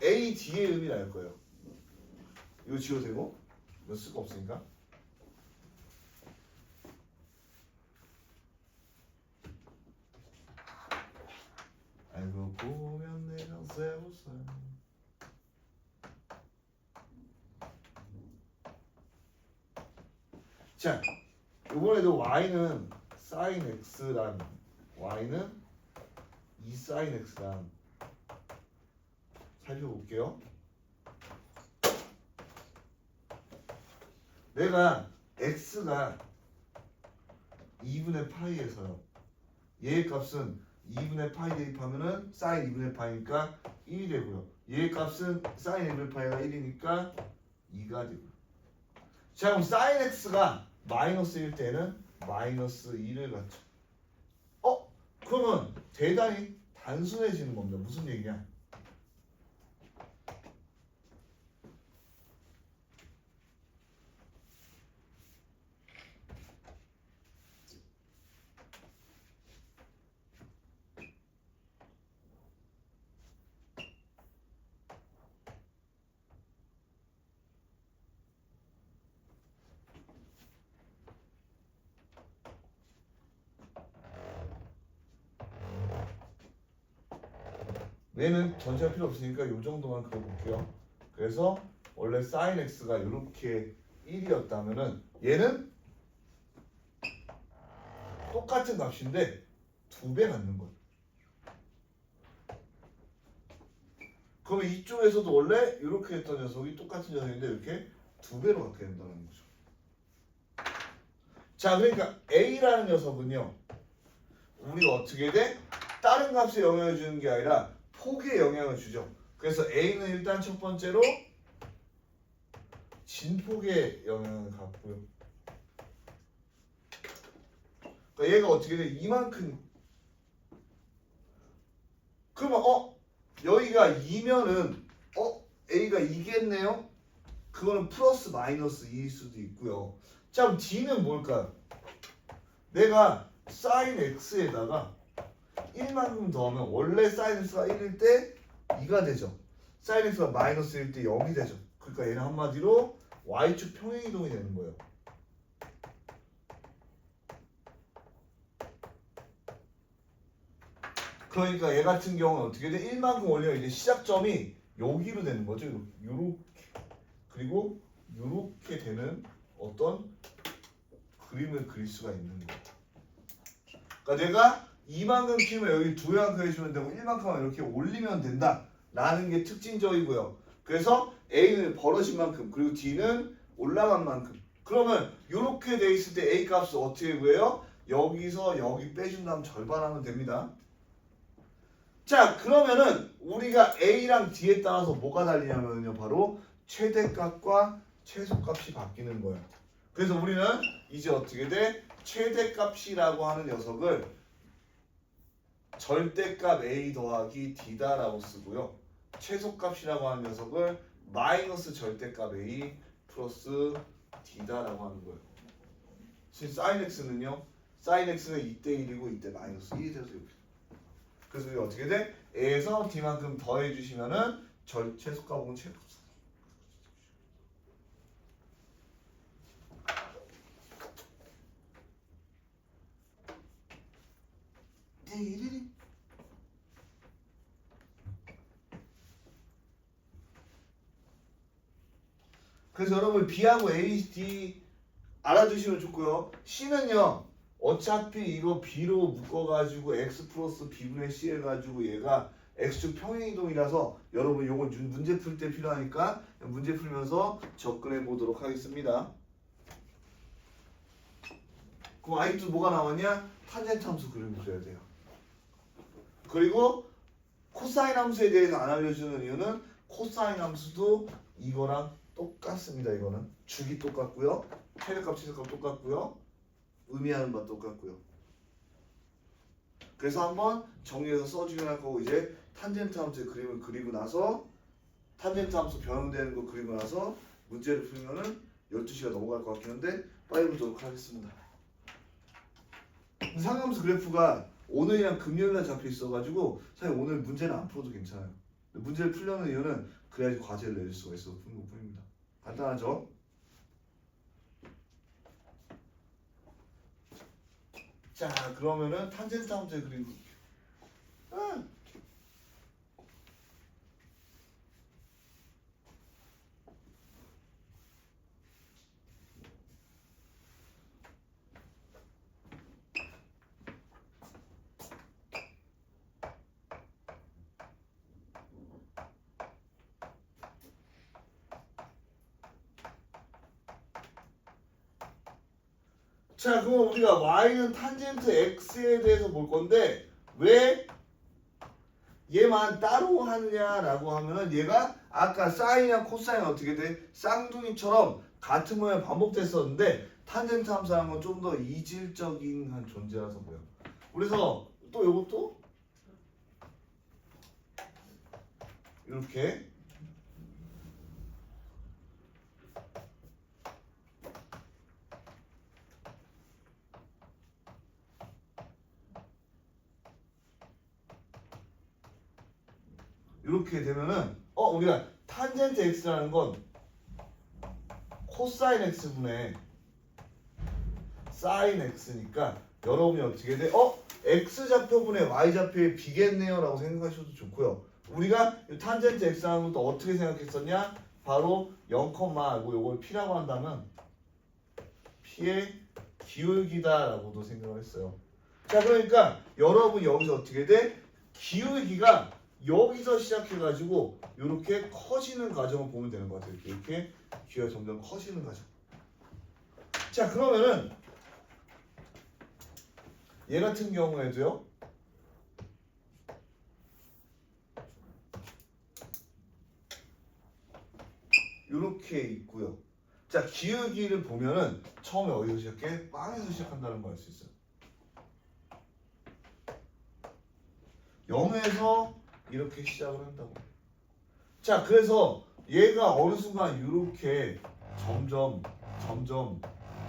A, D의 의미를 알 거예요. 이거 지워도 되고 이거 쓸 거 없으니까. 알고 보면 내가 세웠어요. 자, 이번에도 y는 sin x랑 y는 2sin x랑 살펴볼게요. 내가 x가 2분의 파이에서요. 얘의 값은 2분의 파이 대입하면은 sin 2분의 파이니까 1이 되고요. 얘의 값은 sin 2분의 파이가 1이니까 2가 되고. 자 그럼 sin x가 마이너스일 때는 마이너스 2를 갖죠. 그러면 대단히 단순해지는 겁니다. 무슨 얘기냐? 얘는 전체할 필요 없으니까 이 정도만 그려볼게요. 그래서 원래 sin x가 이렇게 1이었다면은 얘는 똑같은 값인데 2배 갖는 거예요. 그러면 이쪽에서도 원래 이렇게 했던 녀석이 똑같은 녀석인데 이렇게 2배로 갖게 된다는 거죠. 자, 그러니까 a라는 녀석은요. 우리가 어떻게 돼? 다른 값에 영향을 주는 게 아니라 폭에 영향을 주죠. 그래서 a는 일단 첫 번째로 진폭에 영향을 갖고요. 그러니까 얘가 어떻게 돼? 이만큼. 그러면 여기가 2면은 a가 2겠네요? 그거는 플러스 마이너스 2일 수도 있고요. 자 그럼 d는 뭘까요? 내가 sin x에다가 1만큼 더하면 원래 sin x가 1일 때 2가 되죠. sin x가 마이너스일 때 0이 되죠. 그러니까 얘는 한마디로 y축 평행이동이 되는 거예요. 그러니까 얘 같은 경우는 어떻게 돼? 1만큼 올리면 이제 시작점이 여기로 되는 거죠. 요렇게. 그리고 요렇게 되는 어떤 그림을 그릴 수가 있는 거예요. 그러니까 내가 2만큼 키우면 여기 2만큼 해주면 되고 1만큼 하면 이렇게 올리면 된다 라는 게 특징적이고요. 그래서 A는 벌어진 만큼 그리고 D는 올라간 만큼. 그러면 이렇게 돼 있을 때 A 값을 어떻게 구해요? 여기서 여기 빼준 다음 절반하면 됩니다. 자 그러면은 우리가 A랑 D에 따라서 뭐가 달리냐면요 바로 최대값과 최소값이 바뀌는 거예요. 그래서 우리는 이제 어떻게 돼? 최대값이라고 하는 녀석을 절대값 A 더하기 D다라고 쓰고요. 최소값이라고 하는 녀석을 마이너스 절대값 A 플러스 D다라고 하는 거예요. 지금 sin x는요. sin x는 이때 1이고 이때 마이너스 1이 돼서 이렇게. 그래서 이게 어떻게 돼? A에서 D만큼 더해 주시면은 최소값은 최소값. 그래서 여러분 B하고 A, D 알아두시면 좋고요. C는요. 어차피 이거 B로 묶어가지고 X 플러스 B분의 C 해가지고 얘가 X축 평행이동이라서 여러분 요건 문제 풀 때 필요하니까 문제 풀면서 접근해 보도록 하겠습니다. 그럼 아직도 뭐가 나왔냐? 탄젠트 함수 그려줘야 돼요. 그리고 코사인 함수에 대해서 안 알려주는 이유는 코사인 함수도 이거랑 똑같습니다. 이거는 주기 똑같고요. 최대값, 최소값 똑같고요. 의미하는 바 똑같고요. 그래서 한번 정리해서 써주면 할 거고 이제 탄젠트 함수의 그림을 그리고 나서 탄젠트 함수 변형되는 거 그리고 나서 문제를 풀면은 12시가 넘어갈 것 같긴 한데 빨리 보도록 하겠습니다. 상함수 그래프가 오늘이랑 금요일날 잡혀 있어가지고 사실 오늘 문제는 안 풀어도 괜찮아요. 문제를 풀려는 이유는 그래야지 과제를 내줄 수가 있어서 푸는 것뿐입니다. 간단하죠? 자 그러면은 탄젠트 함수의 그림 그릴게요. 자 그럼 우리가 y는 탄젠트 x에 대해서 볼 건데 왜 얘만 따로 하느냐라고 하면은 얘가 아까 사인이랑 코사인 어떻게 돼? 쌍둥이처럼 같은 모양이 반복됐었는데 탄젠트 함수라는 건 좀 더 이질적인 한 존재라서 보여. 그래서 또 요것도 이렇게 이렇게 되면은 우리가 탄젠트 x라는 건 코사인 x분의 사인 x니까 여러분이 어떻게 돼? x 좌표분의 y 좌표의 비겠네요 라고 생각하셔도 좋고요. 우리가 이 탄젠트 x라는 것도 어떻게 생각했었냐? 바로 0, 뭐 요걸 p라고 한다면 p의 기울기다 라고도 생각을 했어요. 자, 그러니까 여러분 여기서 어떻게 돼? 기울기가 여기서 시작해가지고 이렇게 커지는 과정을 보면 되는 것 같아요. 이렇게 기울기가 점점 커지는 과정. 자, 그러면은 얘 같은 경우에도요. 이렇게 있고요. 자, 기울기를 보면은 처음에 어디서 시작해? 빵에서 시작한다는 걸 알 수 있어요. 0에서 이렇게 시작을 한다고. 자, 그래서 얘가 어느 순간 이렇게 점점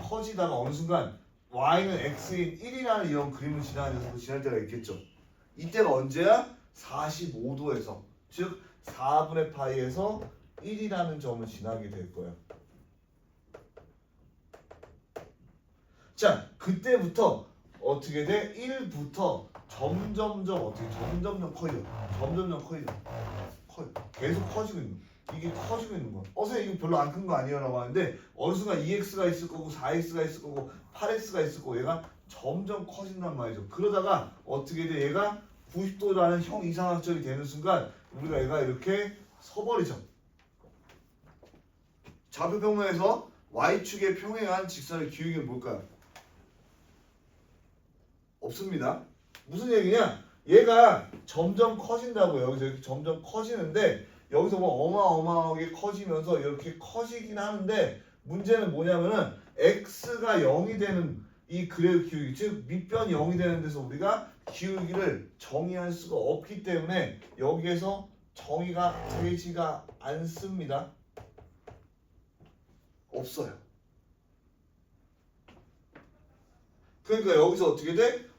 커지다가 어느 순간 y는 x인 1이라는 이런 그림을 지나면서 지날 때가 있겠죠. 이때가 언제야? 45도에서 즉 4분의 파이에서 1이라는 점을 지나게 될 거예요. 자, 그때부터 어떻게 돼? 1부터 점점점 커요. 커요. 계속 커지고 있는 거. 이게 커지고 있는 거. 선생님 이거 별로 안 큰 거 아니에요? 라고 하는데 어느 순간 2x가 있을 거고 4x가 있을 거고 8x가 있을 거고 얘가 점점 커진단 말이죠. 그러다가 어떻게 돼? 얘가 90도라는 형 이상학적이 되는 순간 우리가 얘가 이렇게 서버리죠. 좌표 평면에서 y축에 평행한 직선의 기울기는 뭘까요? 없습니다. 무슨 얘기냐? 얘가 점점 커진다고요. 여기서 이렇게 점점 커지는데 여기서 뭐 어마어마하게 커지면서 이렇게 커지긴 하는데 문제는 뭐냐면은 x가 0이 되는 이 그래프 기울기 즉 밑변이 0이 되는 데서 우리가 기울기를 정의할 수가 없기 때문에 여기에서 정의가 되지가 않습니다. 없어요. 그러니까 여기서 어떻게 돼?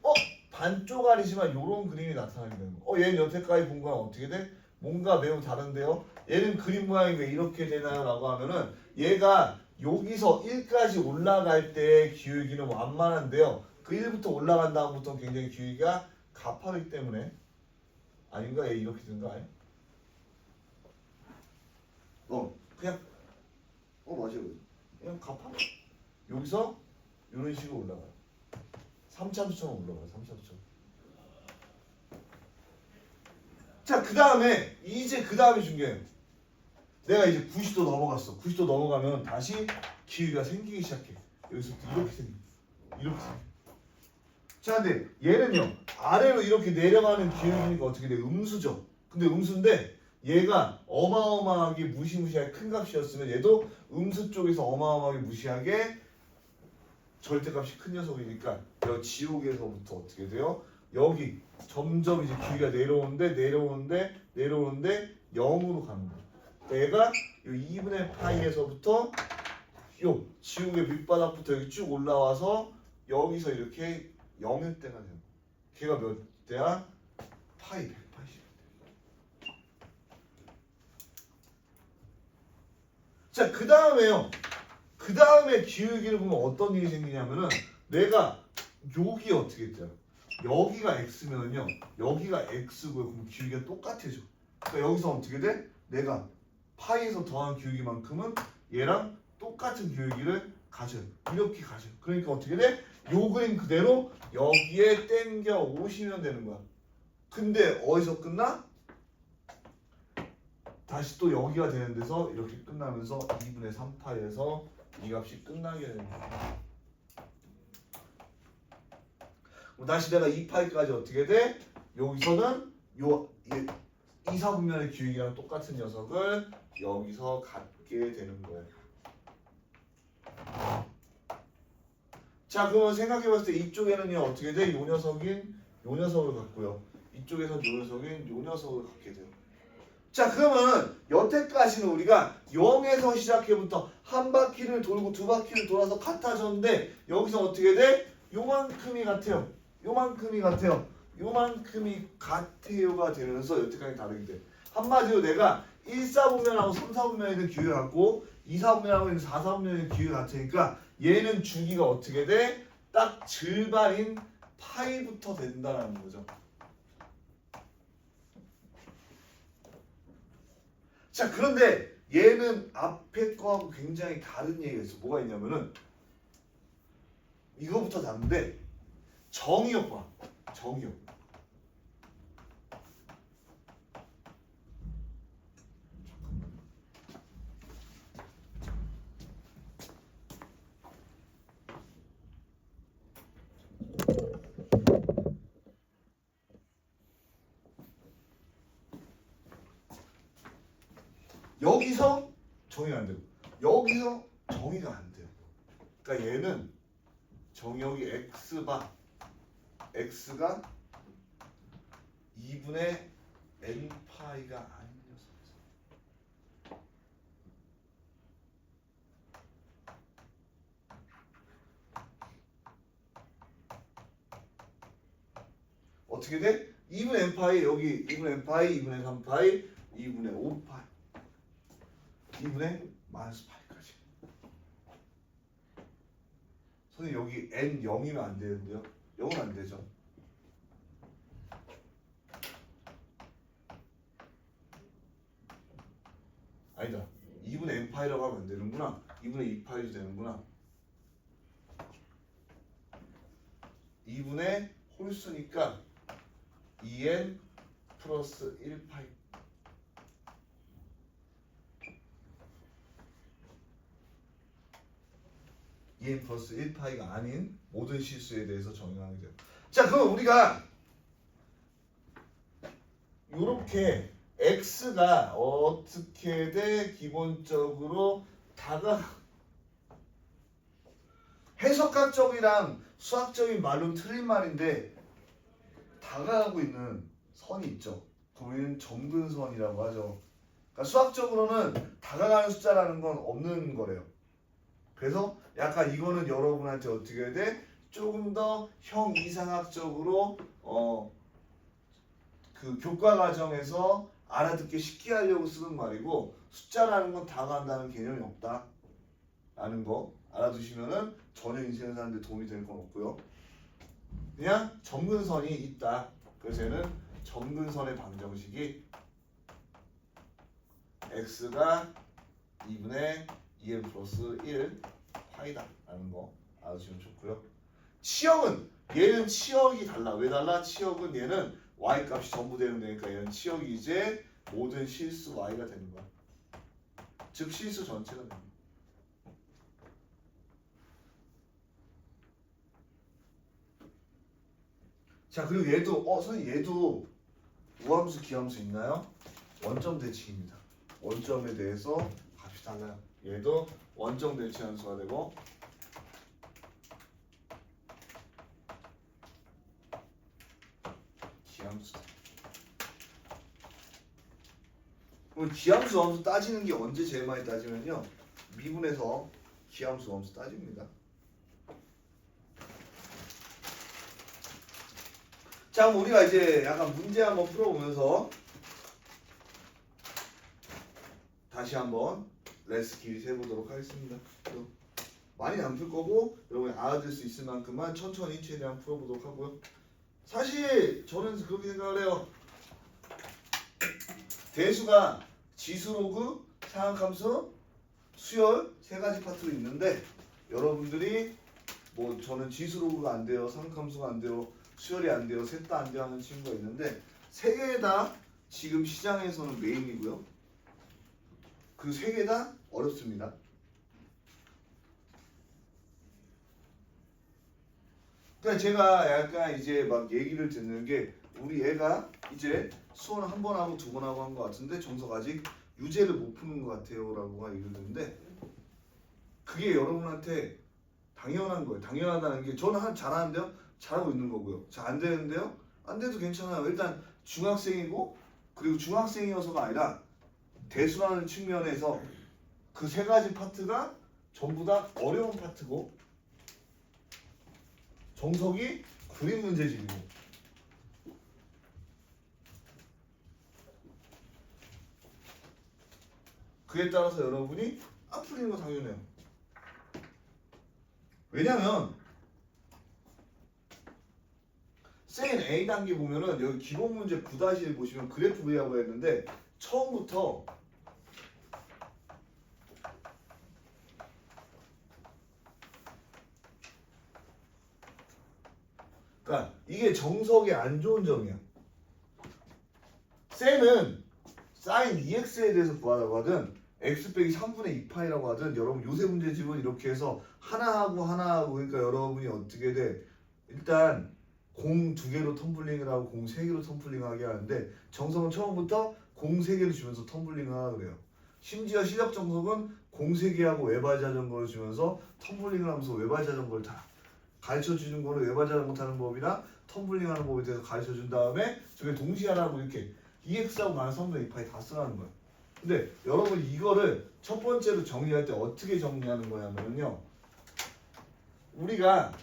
반쪽알이지만 이런 그림이 나타나게 되는 거. 얘는 여태까지 본 거랑 어떻게 돼? 뭔가 매우 다른데요. 얘는 그림 모양이 왜 이렇게 되나요? 라고 하면은 얘가 여기서 1까지 올라갈 때 기울기는 완만한데요. 그 1부터 올라간 다음부터 굉장히 기울기가 가파르기 때문에 아닌가? 얘 이렇게 된 거 아니야? 그냥 맞아요. 그냥 가파르. 여기서 이런 식으로 올라가요. 3차수처럼 올라가요. 3차수처럼. 자, 그 다음에 중요해요. 내가 이제 90도 넘어갔어. 90도 넘어가면 다시 기울기가 생기기 시작해. 여기서부터 이렇게 생겨. 이렇게 생겨. 자, 근데 얘는요. 아래로 이렇게 내려가는 기울기니까 어떻게 돼? 음수죠. 근데 음수인데 얘가 어마어마하게 무시무시하게 큰 값이었으면 얘도 음수 쪽에서 어마어마하게 무시하게 절대값이 큰 녀석이니까 여 지옥에서부터 어떻게 돼요? 여기 점점 이제 기울기가 내려오는데 0으로 가는 거예요. 얘가 이 2분의 파이에서부터 요 지옥의 밑바닥부터 여기 쭉 올라와서 여기서 이렇게 0일 때가 돼요. 걔가 몇 대야? 파이 180. 자, 그 다음에요. 그 다음에 기울기를 보면 어떤 일이 생기냐면은 내가 여기 어떻게 했죠? 여기가 x면은요 여기가 x고요. 그럼 기울기가 똑같아져. 그러니까 여기서 어떻게 돼? 내가 파이에서 더한 기울기만큼은 얘랑 똑같은 기울기를 가져요. 이렇게 가져요. 그러니까 어떻게 돼? 요 그림 그대로 여기에 땡겨 오시면 되는 거야. 근데 어디서 끝나? 다시 또 여기가 되는 데서 이렇게 끝나면서 2분의 3파이에서 이 값이 끝나게 되는 거야. 다시 내가 2파이까지 어떻게 돼? 여기서는 요 2사분면의 기울기랑 똑같은 녀석을 여기서 갖게 되는 거예요. 자, 그러면 생각해봤을 때 이쪽에는요 어떻게 돼? 요 녀석을 갖고요. 이쪽에선 요 녀석인 요 녀석을 갖게 돼요. 자, 그러면 여태까지는 우리가 0에서 시작해부터 한 바퀴를 돌고 두 바퀴를 돌아서 같아졌는데 여기서 어떻게 돼? 요만큼이 같아요. 요만큼이 같아요. 요만큼이 같아요가 되면서 여태까지 다르게 돼. 한마디로 내가 1사분면하고 3사분면에 있는 기울기가 같고 2사분면하고 있는 4사분면에 있는 기울기가 같으니까 얘는 주기가 어떻게 돼? 딱 절반인 파이부터 된다는 거죠. 자, 그런데 얘는 앞에 거하고 굉장히 다른 얘기가 있어. 뭐가 있냐면은 이거부터 다른데 정의역 봐. 정의역. 여기서 정의가 안 되고 여기서 정의가 안 돼요. 그러니까 얘는 정의역이 x가 2분의 n파이가 아닌 녀석이죠. 어떻게 돼? 2분의 n파이 여기 2분의 n파이 2분의 3파이 2분의 5파이 2분의 마이너스 파이까지. 선생님 여기 n 0이면 안 되는데요? 0은 안 되죠. 아니다. 2분의 n파이라고 하면 안 되는구나. 2분의 2파이도 되는구나. 2분의 홀수니까 2n 플러스 1파이. n 플러스 1파이가 아닌 모든 실수에 대해서 정의하게 돼요. 자, 그럼 우리가 이렇게 x가 어떻게 돼? 기본적으로 해석학적이랑 수학적인 말로는 틀린 말인데 다가가고 있는 선이 있죠. 우리는 점근선이라고 하죠. 그러니까 수학적으로는 다가가는 숫자라는 건 없는 거래요. 그래서 약간 이거는 여러분한테 어떻게 해야 돼? 조금 더 형 이상학적으로 그 교과 과정에서 알아듣기 쉽게 하려고 쓰는 말이고 숫자라는 건 다가간다는 개념이 없다 라는 거 알아두시면은 전혀 인생을 사는데 도움이 될 건 없고요. 그냥 점근선이 있다. 그래서 얘는 점근선의 방정식이 x가 2분의 2n 플러스 1 파이다 라는 거 알아두시면 좋고요. 치역은 얘는 치역이 달라. 왜 달라? 치역은 얘는 y 값이 전부 되는 데니까 얘는 치역이 이제 모든 실수 y가 되는 거야. 즉 실수 전체가 됩니다. 자, 그리고 얘도 선생님 얘도 우함수 기함수 있나요? 원점 대칭입니다. 원점에 대해서 값이 달라요. 얘도 원점 대칭 함수가 되고 기함수. 그럼 기함수 함수 따지는 게 언제 제일 많이 따지면요. 미분에서 기함수 함수 따집니다. 자, 그럼 우리가 이제 약간 문제 한번 풀어보면서 다시 한번 레스 길이 세보도록 하겠습니다. 많이 안 풀 거고 여러분이 알아들 수 있을 만큼만 천천히 최대한 풀어보도록 하고요. 사실 저는 그렇게 생각을 해요. 대수가 지수로그, 상학함수, 수열 세 가지 파트로 있는데 여러분들이 뭐 저는 지수로그가 안 돼요, 상학함수가 안 돼요, 수열이 안 돼요, 셋 다 안 돼요 하는 친구가 있는데 세 개 다 지금 시장에서는 메인이고요. 그 세 개 다 어렵습니다. 그러니까 제가 약간 이제 막 얘기를 듣는 게 우리 애가 이제 수원 한 번 하고 두 번 하고 한 것 같은데 정석 아직 유제를 못 푸는 것 같아요라고 얘기를 듣는데 그게 여러분한테 당연한 거예요. 당연하다는 게 저는 잘하는데요. 잘하고 있는 거고요. 잘 안 되는데요. 안 돼도 괜찮아요. 일단 중학생이고 그리고 중학생이어서가 아니라 대수라는 측면에서 그 세 가지 파트가 전부 다 어려운 파트고 정석이 그림 문제집이고 그에 따라서 여러분이 안 풀리는 거 당연해요. 왜냐면 센 A 단계 보면은 여기 기본 문제 9-1 보시면 그래프 그리라고 했는데 처음부터 그러니까 이게 정석의 안 좋은 점이야. 셀은 sin 2x에 대해서 구하라고 하든 x 빼기 3분의 2파이라고 하든 여러분 요새 문제집은 이렇게 해서 하나하고 하나하고 그러니까 여러분이 어떻게 돼? 일단 공 2개로 텀블링을 하고 공 3개로 텀블링 하게 하는데 정석은 처음부터 공 3개를 주면서 텀블링을 하라 그래요. 심지어 시작 정석은 공 3개하고 외발 자전거를 주면서 텀블링을 하면서 외발 자전거를 다 가르쳐 주는 거를 외발 자전거 타는 법이나 텀블링 하는 법에 대해서 가르쳐 준 다음에 저게 동시에 하라고 이렇게 2x하고 마이너스 3분의 2파이 다 쓰라는 거야. 근데 여러분 이거를 첫 번째로 정리할 때 어떻게 정리하는 거냐면요. 우리가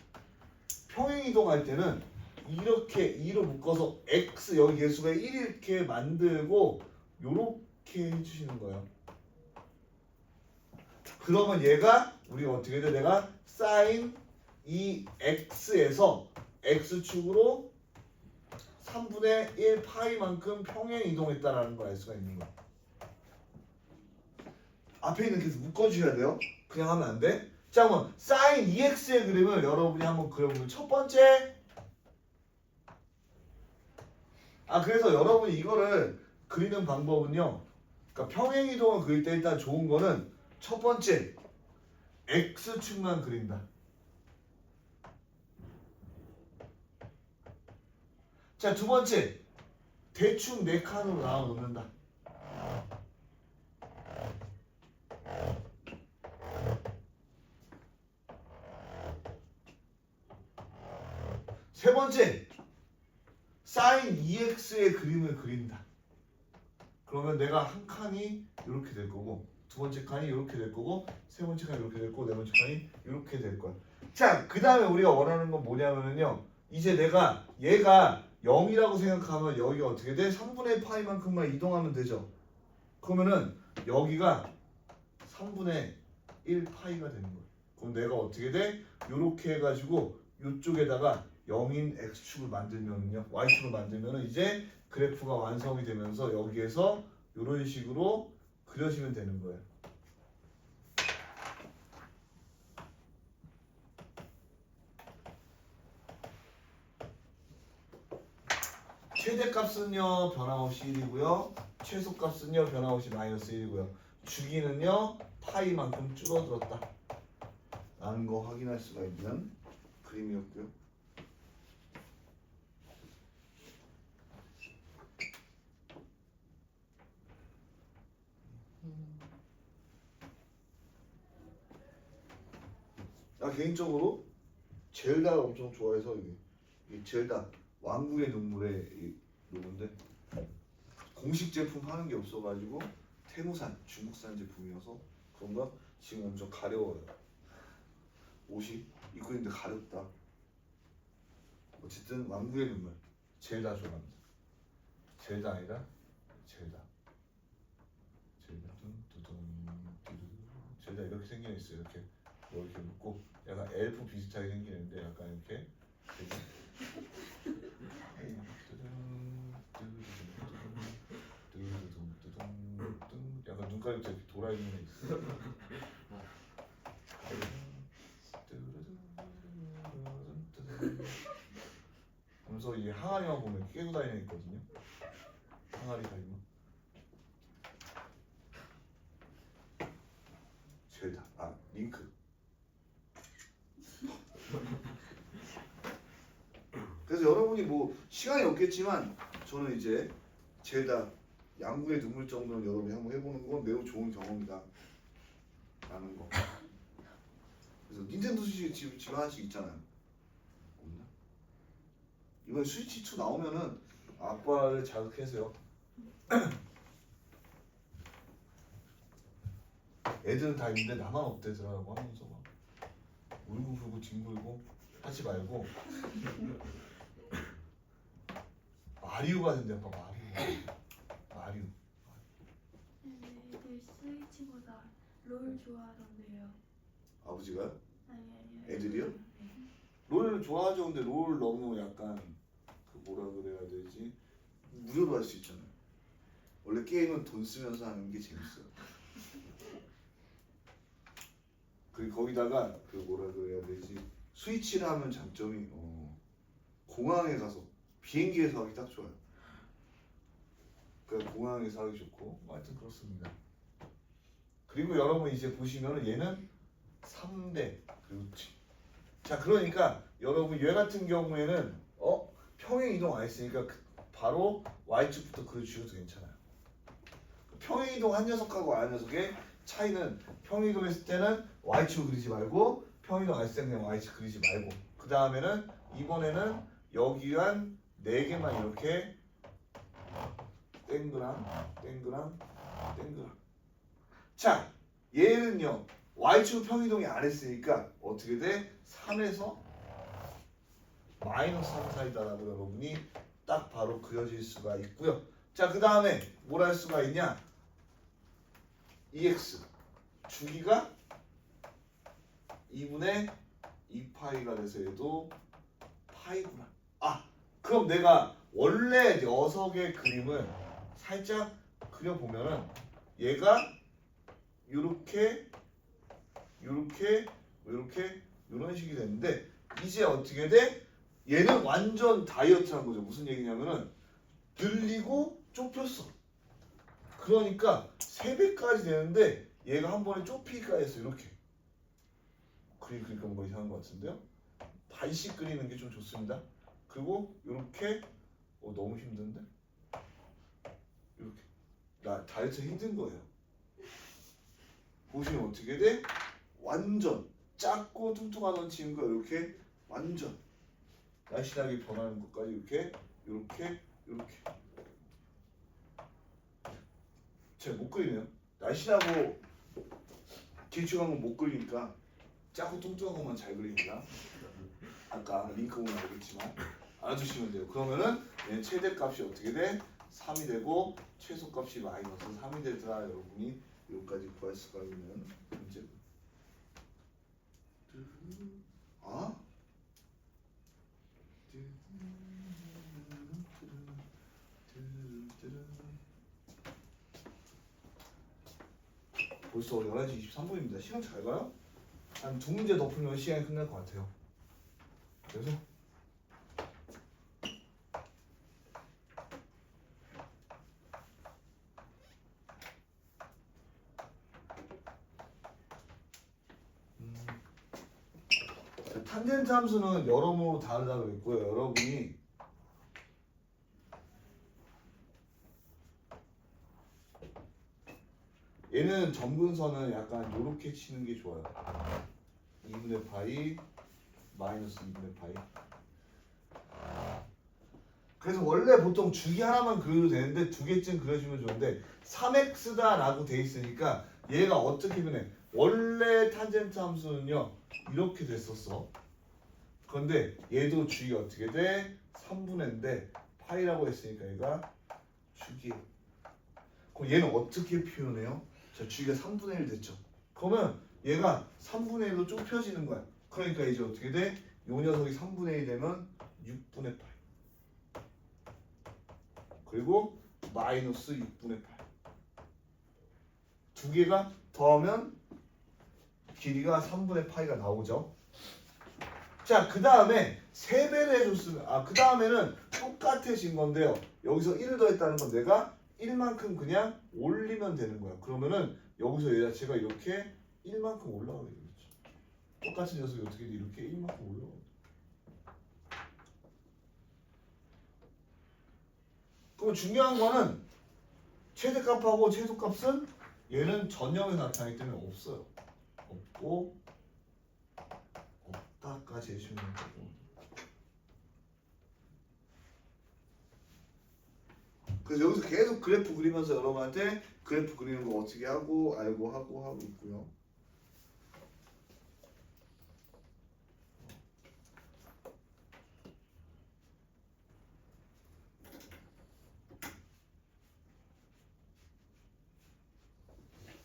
평행 이동할 때는 이렇게 2로 묶어서 x 여기 개수가 1 이렇게 만들고 요렇게 해주시는 거예요. 그러면 얘가 우리가 어떻게 돼? 내가 sin 2x에서 x축으로 3분의 1 파이만큼 평행 이동했다라는 걸 알 수가 있는 거야. 앞에 있는 계속 묶어주셔야 돼요. 그냥 하면 안 돼. 자, 그럼 sin 2x의 그림을 여러분이 한번 그려보면 첫 번째 그래서 여러분이 이거를 그리는 방법은요. 그러니까 평행 이동을 그릴 때 일단 좋은 거는 첫 번째 x축만 그린다. 자, 두 번째 대충 4칸으로 나눠 놓는다. 세 번째 sin 2x의 그림을 그린다. 그러면 내가 한 칸이 이렇게 될 거고 두 번째 칸이 이렇게 될 거고 세 번째 칸이 이렇게 될 거고 네 번째 칸이 이렇게 될 거야. 자, 그 다음에 우리가 원하는 건 뭐냐면요. 이제 내가 얘가 0이라고 생각하면 여기가 어떻게 돼? 3분의 1 파이만큼만 이동하면 되죠. 그러면은 여기가 3분의 1 파이가 되는 거야. 그럼 내가 어떻게 돼? 요렇게 해가지고 요쪽에다가 0인 x축을 만들면요, y축을 만들면은 이제 그래프가 완성이 되면서 여기에서 이런 식으로 그려지면 되는 거예요. 최대값은요 변함없이 1이고요. 최소값은요 변함없이 마이너스 1이고요. 주기는요 파이만큼 줄어들었다 라는 거 확인할 수가 있는 그림이었고요. 나 개인적으로 젤다를 엄청 좋아해서 이 젤다 왕국의 눈물의 이 로고인데 공식 제품 하는 게 없어가지고 테무산 중국산 제품이어서 그런가 지금 엄청 가려워요. 옷이 입고 있는데 가렵다. 어쨌든 왕국의 눈물 젤다 좋아합니다. 젤다 아니라 젤다 젤다 이렇게 생겨 있어요. 이렇게 묶고 약간 엘프 비슷하게 생기는데 약간 이렇게 약간 눈가리부터 이렇게 돌아 있는 애 있어. 하면서 이 항아리만 보면 깨고 다니는 애 있거든요. 항아리 다리만. 젤다 링크. 그래서 여러분이 뭐 시간이 없겠지만 저는 이제 제다 양구의 눈물 정도는 여러분이 한번 해보는 건 매우 좋은 경험이다 라는 거. 그래서 닌텐도 스위치 집에 하나씩 있잖아요. 없나? 이번에 스위치 2 나오면은 아빠를 자극해서요. 애들은 다 있는데 나만 없대더라고 하면서 막 울고 불고 뒹굴고 하지 말고 마리오가 된대. 아빠 마리오. 근데 애들 스위치보다 롤 좋아하던데요. 아버지가 아니. 애들이요? 네. 롤을 좋아하죠. 근데 롤 너무 약간 그 뭐라 그래야 되지? 무료로 할 수 있잖아요. 원래 게임은 돈 쓰면서 하는 게 재밌어요. 그리고 거기다가 그 뭐라 그래야 되지? 스위치를 하면 장점이 공항에 가서 비행기에서 하기 딱 좋아요. 그러니까 공항에서 하기 좋고 하여튼 그렇습니다. 그리고 여러분 이제 보시면은 얘는 3대 그렇지. 자 그러니까 여러분 얘 같은 경우에는 평행 이동 안 했으니까 바로 Y축부터 그려주셔도 괜찮아요. 평행 이동 한 녀석하고 안 녀석의 차이는 평행 이동했을 때는 Y축 그리지 말고 평행 이동 안 했을 때는 그냥 Y축 그리지 말고 그 다음에는 이번에는 여기 한 4개만 이렇게 땡그랑 자 얘는요 Y축 평이동이 안 했으니까 어떻게 돼? 3에서 마이너스 3 사이다라고 여러분이 딱 바로 그려질 수가 있고요. 자 그 다음에 뭘 할 수가 있냐? EX 주기가 2분의 2파이가 돼서 얘도 파이구나. 아 그럼 내가 원래 녀석의 그림을 살짝 그려보면은 얘가 요렇게 이런 식이 됐는데 이제 어떻게 돼? 얘는 완전 다이어트한 거죠. 무슨 얘기냐면은 늘리고 좁혔어. 그러니까 3배까지 되는데 얘가 한 번에 좁히기가 했어. 이렇게 그리니까 뭔가 이상한 것 같은데요? 반씩 그리는 게 좀 좋습니다. 그리고 이렇게 너무 힘든데? 이렇게 나 다이어트 힘든 거예요. 보시면 어떻게 돼? 완전 작고 뚱뚱하던 친구가 이렇게 완전 날씬하게 변하는 것까지 이렇게 잘 못 그리네요. 날씬하고 길쭉한 건 못 그리니까 작고 뚱뚱한 것만 잘 그립니다. 아까 링크 보면 알겠지만 알아두시면 돼요. 그러면은 얘 최대값이 어떻게 돼? 3이 되고 최소값이 마이너스 3이 되더라. 여러분이 여기까지 구할 수가 있는 문제. 아? 벌써 11시 23분입니다. 시간 잘 가요? 한 2문제 더 풀면 시간이 끝날 것 같아요. 그래서 탄젠트 함수는 여러모로 다르다고 했고요. 여러분이 얘는 점근선은 약간 요렇게 치는 게 좋아요. 2분의 파이 마이너스 2분의 파이. 그래서 원래 보통 주기 하나만 그려도 되는데 2개쯤 그려주면 좋은데 3x다 라고 돼 있으니까 얘가 어떻게 변해? 원래 탄젠트 함수는요 이렇게 됐었어. 그런데 얘도 주기가 어떻게 돼? 3분의인데 파이라고 했으니까 얘가 주기. 그럼 얘는 어떻게 표현해요? 자, 주기가 3분의 1 됐죠. 그러면 얘가 3분의 1로 좁혀지는 거야. 그러니까 이제 어떻게 돼? 요 녀석이 3분의 1 되면 6분의 8. 그리고 마이너스 6분의 8. 두 개가 더하면 길이가 3분의 파이가 나오죠. 자, 그 다음에 3배를 해줬으면 그 다음에는 똑같아진 건데요. 여기서 1을 더했다는 건 내가 1만큼 그냥 올리면 되는 거야. 그러면은 여기서 얘 자체가 이렇게 1만큼 올라가게 되겠죠. 똑같은 녀석이 어떻게 돼? 이렇게 1만큼 올라가게 돼. 그럼 중요한 거는 최대값하고 최소값은 얘는 전형에 나타나기 때문에 없어요. 없고 없다까지 해주면 되고. 그래서 여기서 계속 그래프 그리면서 여러분한테 그래프 그리는 거 어떻게 하고 알고 하고 있고요.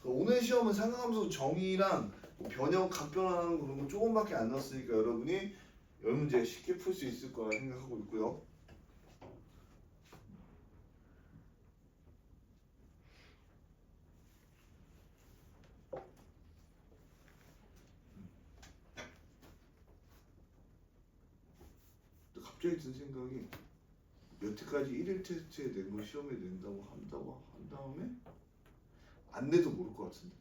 오늘 시험은 상강함수 정의랑 뭐 변형, 각변하는 그런 거 조금밖에 안 넣었으니까 여러분이 열 문제 쉽게 풀 수 있을 거라 생각하고 있고요. 갑자기 든 생각이 여태까지 1일 테스트에 낸 거 시험에 낸다고 한 다음에 안 내도 모를 것 같은데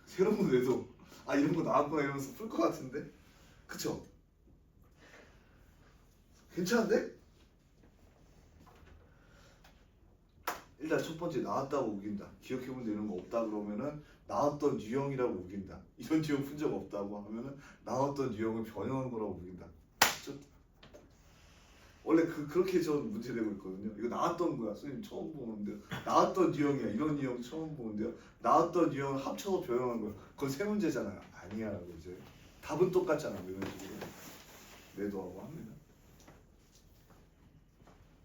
새로운 거 내도 아 이런 거 나왔구나 이러면서 풀 것 같은데 그쵸? 괜찮은데? 일단 첫 번째 나왔다고 우긴다. 기억해본 데 이런 거 없다 그러면은 나왔던 유형이라고 우긴다. 이런 유형 푼 적 없다고 하면은 나왔던 유형을 변형한 거라고 우긴다. 그쵸? 원래 그렇게 전 문제 내고 있거든요. 이거 나왔던 거야. 선생님 처음 보는데요. 나왔던 유형이야. 이런 유형 처음 보는데요. 나왔던 유형을 합쳐서 변형한 거야. 그건 세 문제잖아요. 아니야라고 이제 답은 똑같잖아. 뭐 이런 식으로 매도하고 합니다.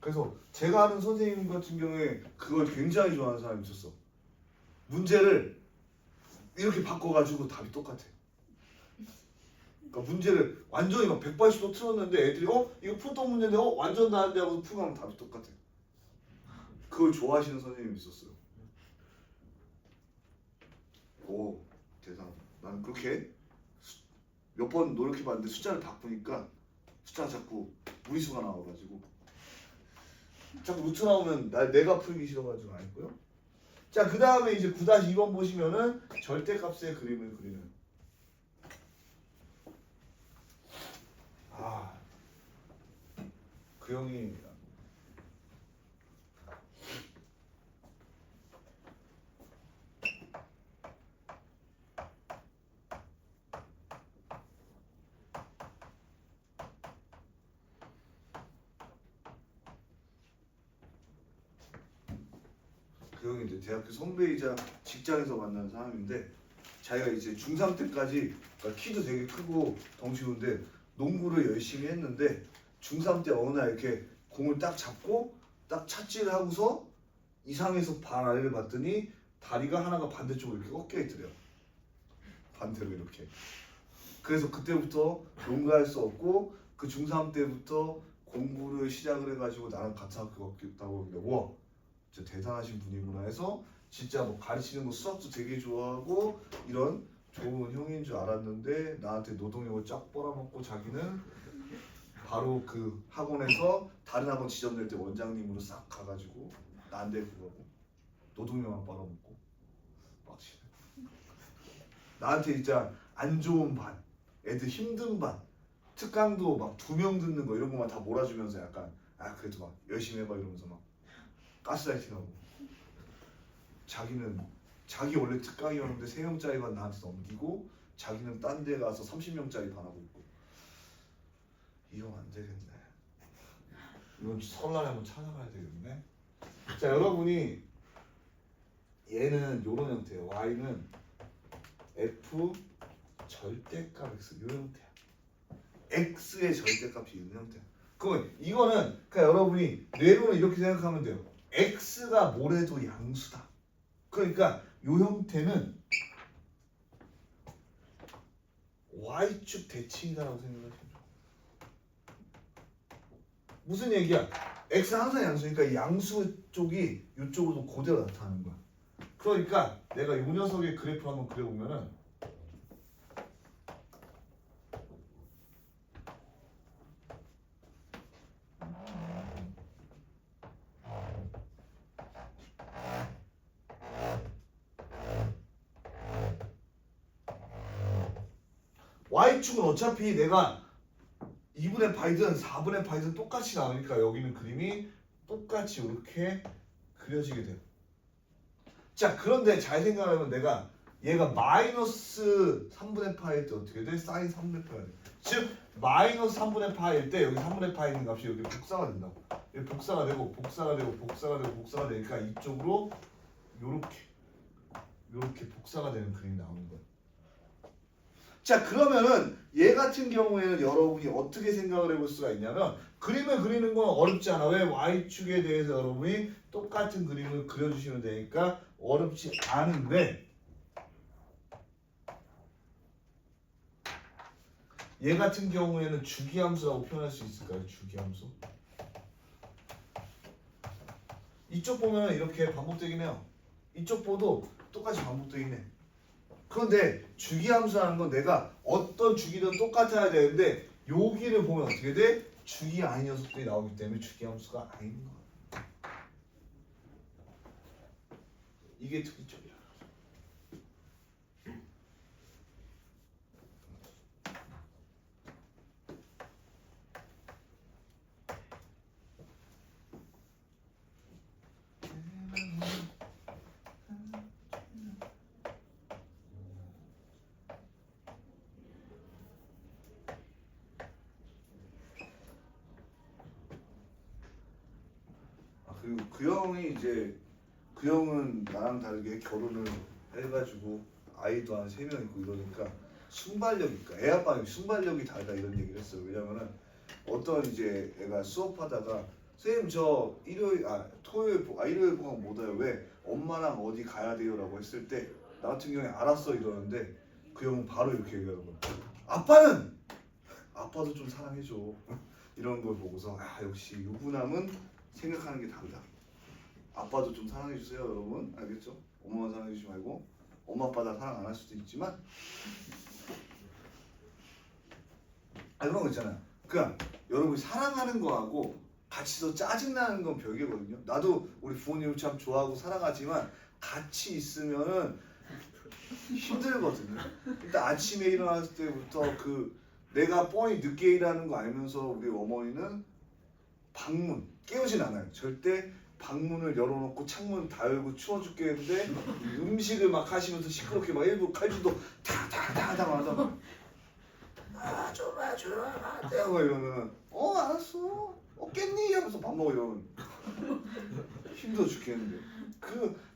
그래서 제가 아는 선생님 같은 경우에 그걸 굉장히 좋아하는 사람이 있었어. 문제를 이렇게 바꿔가지고 답이 똑같아. 그러니까 문제를 완전히 막 180도 틀었는데 애들이 이거 풀던 문제인데 완전 나은데 하고 풀고 하면 답이 똑같아. 그걸 좋아하시는 선생님이 있었어요. 오 대단하다. 나는 그렇게 몇 번 노력해봤는데 숫자를 바꾸니까 숫자가 자꾸 무리수가 나와가지고 자꾸 루트 나오면 내가 풀기 싫어가지고 안 했고요. 자 그 다음에 이제 9-2번 보시면은 절대값의 그림을 그리는 그 형이 이제 대학교 선배이자 직장에서 만난 사람인데 자기가 이제 중3 때까지 그러니까 키도 되게 크고 덩치인데 농구를 열심히 했는데 중3 때 어느 날 이렇게 공을 딱 잡고 딱 착지를 하고서 이상해서 발 아래를 봤더니 다리가 하나가 반대쪽으로 이렇게 꺾여 있더래요. 반대로 이렇게. 그래서 그때부터 농구할 수 없고 그 중3 때부터 공부를 시작을 해가지고 나랑 같은 학교 갔다고 하길래 와 진짜 대단하신 분이구나 해서 진짜 뭐 가르치는 거 수학도 되게 좋아하고 이런 좋은 형인 줄 알았는데 나한테 노동요구 쫙 빨아먹고 자기는 바로 그 학원에서 다른 학원 지점낼 때 원장님으로 싹 가가지고 나한테 그거고 노동요만 빨아먹고 빡치네. 나한테 진짜 안 좋은 반, 애들 힘든 반, 특강도 막 2명 듣는 거 이런 거만 다 몰아주면서 약간 그래도 막 열심히 해봐 이러면서 막 가스라이팅하고 자기는 자기 원래 특강이었는데 3명짜리만 나한테 넘기고 자기는 딴 데 가서 30명짜리 반하고 있고 이형 안 되겠네. 이건 설날에 한번 찾아가야 되겠네. 자 여러분이 얘는 이런 형태예요. y는 f 절대값 x 이 형태야. x의 절대값이 있는 형태야. 그러면 이거는 그냥 여러분이 뇌로는 이렇게 생각하면 돼요. x가 뭐래도 양수다. 그러니까 이 형태는 y축 대칭이다라고 생각하시면 돼요. 무슨 얘기야? x는 항상 양수니까 이 양수 쪽이 이쪽으로 그대로 나타나는 거야. 그러니까 내가 이 녀석의 그래프를 한번 그려보면은 y축은 어차피 내가 2분의 파이든 4분의 파이든 똑같이 나오니까 여기는 그림이 똑같이 이렇게 그려지게 돼요. 자, 그런데 잘 생각하면 내가 얘가 마이너스 3분의 파일 때 어떻게 돼? 사인 3분의 파일. 즉 마이너스 3분의 파일 때 여기 3분의 파일 있는 값이 여기 복사가 된다고. 여기 복사가 되고 복사가 되고 복사가 되고 복사가 되니까 이쪽으로 요렇게 복사가 되는 그림이 나오는 거예요. 자, 그러면은 얘 같은 경우에는 여러분이 어떻게 생각을 해볼 수가 있냐면 그림을 그리는 건 어렵지 않아. 왜? Y축에 대해서 여러분이 똑같은 그림을 그려주시면 되니까 어렵지 않은데 얘 같은 경우에는 주기함수라고 표현할 수 있을까요? 주기함수. 이쪽 보면 이렇게 반복되긴 해요. 이쪽 보도 똑같이 반복되긴 해. 그런데 주기함수라는 건 내가 어떤 주기든 똑같아야 되는데 여기를 보면 어떻게 돼? 주기 아닌 녀석들이 나오기 때문에 주기함수가 아닌 거야. 이게 특이점이야. 그리고 그 형이 이제 그 형은 나랑 다르게 결혼을 해가지고 아이도 한 3명 있고 이러니까 순발력이니까 애 아빠는 순발력이 다르다 이런 얘기를 했어요. 왜냐면은 어떤 이제 애가 수업하다가 선생님 저 일요일 봉학 못 와요. 왜? 엄마랑 어디 가야 돼요라고 했을 때 나 같은 경우에 알았어 이러는데 그 형은 바로 이렇게 얘기하는 거야. 아빠도 좀 사랑해줘. 이런 걸 보고서 아 역시 유부남은 생각하는 게 다르다. 아빠도 좀 사랑해주세요 여러분. 알겠죠? 엄마만 사랑해주지 말고 엄마 아빠 다 사랑 안 할 수도 있지만 그런 거 있잖아요. 그러니까 여러분이 사랑하는 거하고 같이 더 짜증나는 건 별개거든요. 나도 우리 부모님을 참 좋아하고 사랑하지만 같이 있으면은 힘들거든요. 일단 아침에 일어났을 때부터 내가 뻔히 늦게 일하는 거 알면서 우리 어머니는 방문 깨우진 않아요. 절대 방문을 열어놓고 창문 다 열고 추워 죽겠는데 음식을 막 하시면서 시끄럽게 막 일부 칼질도 탕탕탕탕 하다가 좀 하고 이러면 알았어 깼니? 하면서 밥 먹어 이러면 힘들어 죽겠는데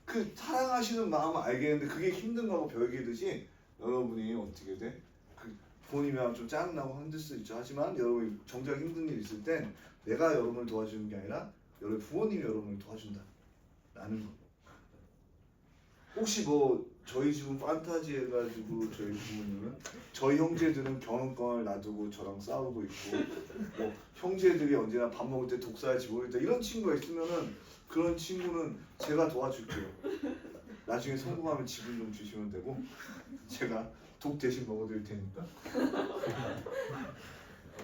그 사랑하시는 마음은 알겠는데 그게 힘든 거하고 별개듯이 여러분이 어떻게 돼? 부모님이랑 좀 짜증나고 힘들 수 있죠. 하지만 여러분이 정작 힘든 일 있을 땐 내가 여러분을 도와주는 게 아니라 여러분 부모님이 여러분을 도와준다 라는 거. 혹시 저희 집은 판타지 해가지고 저희 부모님은 저희 형제들은 경영권을 놔두고 저랑 싸우고 있고 형제들이 언제나 밥 먹을 때 독사할지 모르겠다 이런 친구가 있으면은 그런 친구는 제가 도와줄게요. 나중에 성공하면 집을 좀 주시면 되고 제가 독 대신 먹어드릴 테니까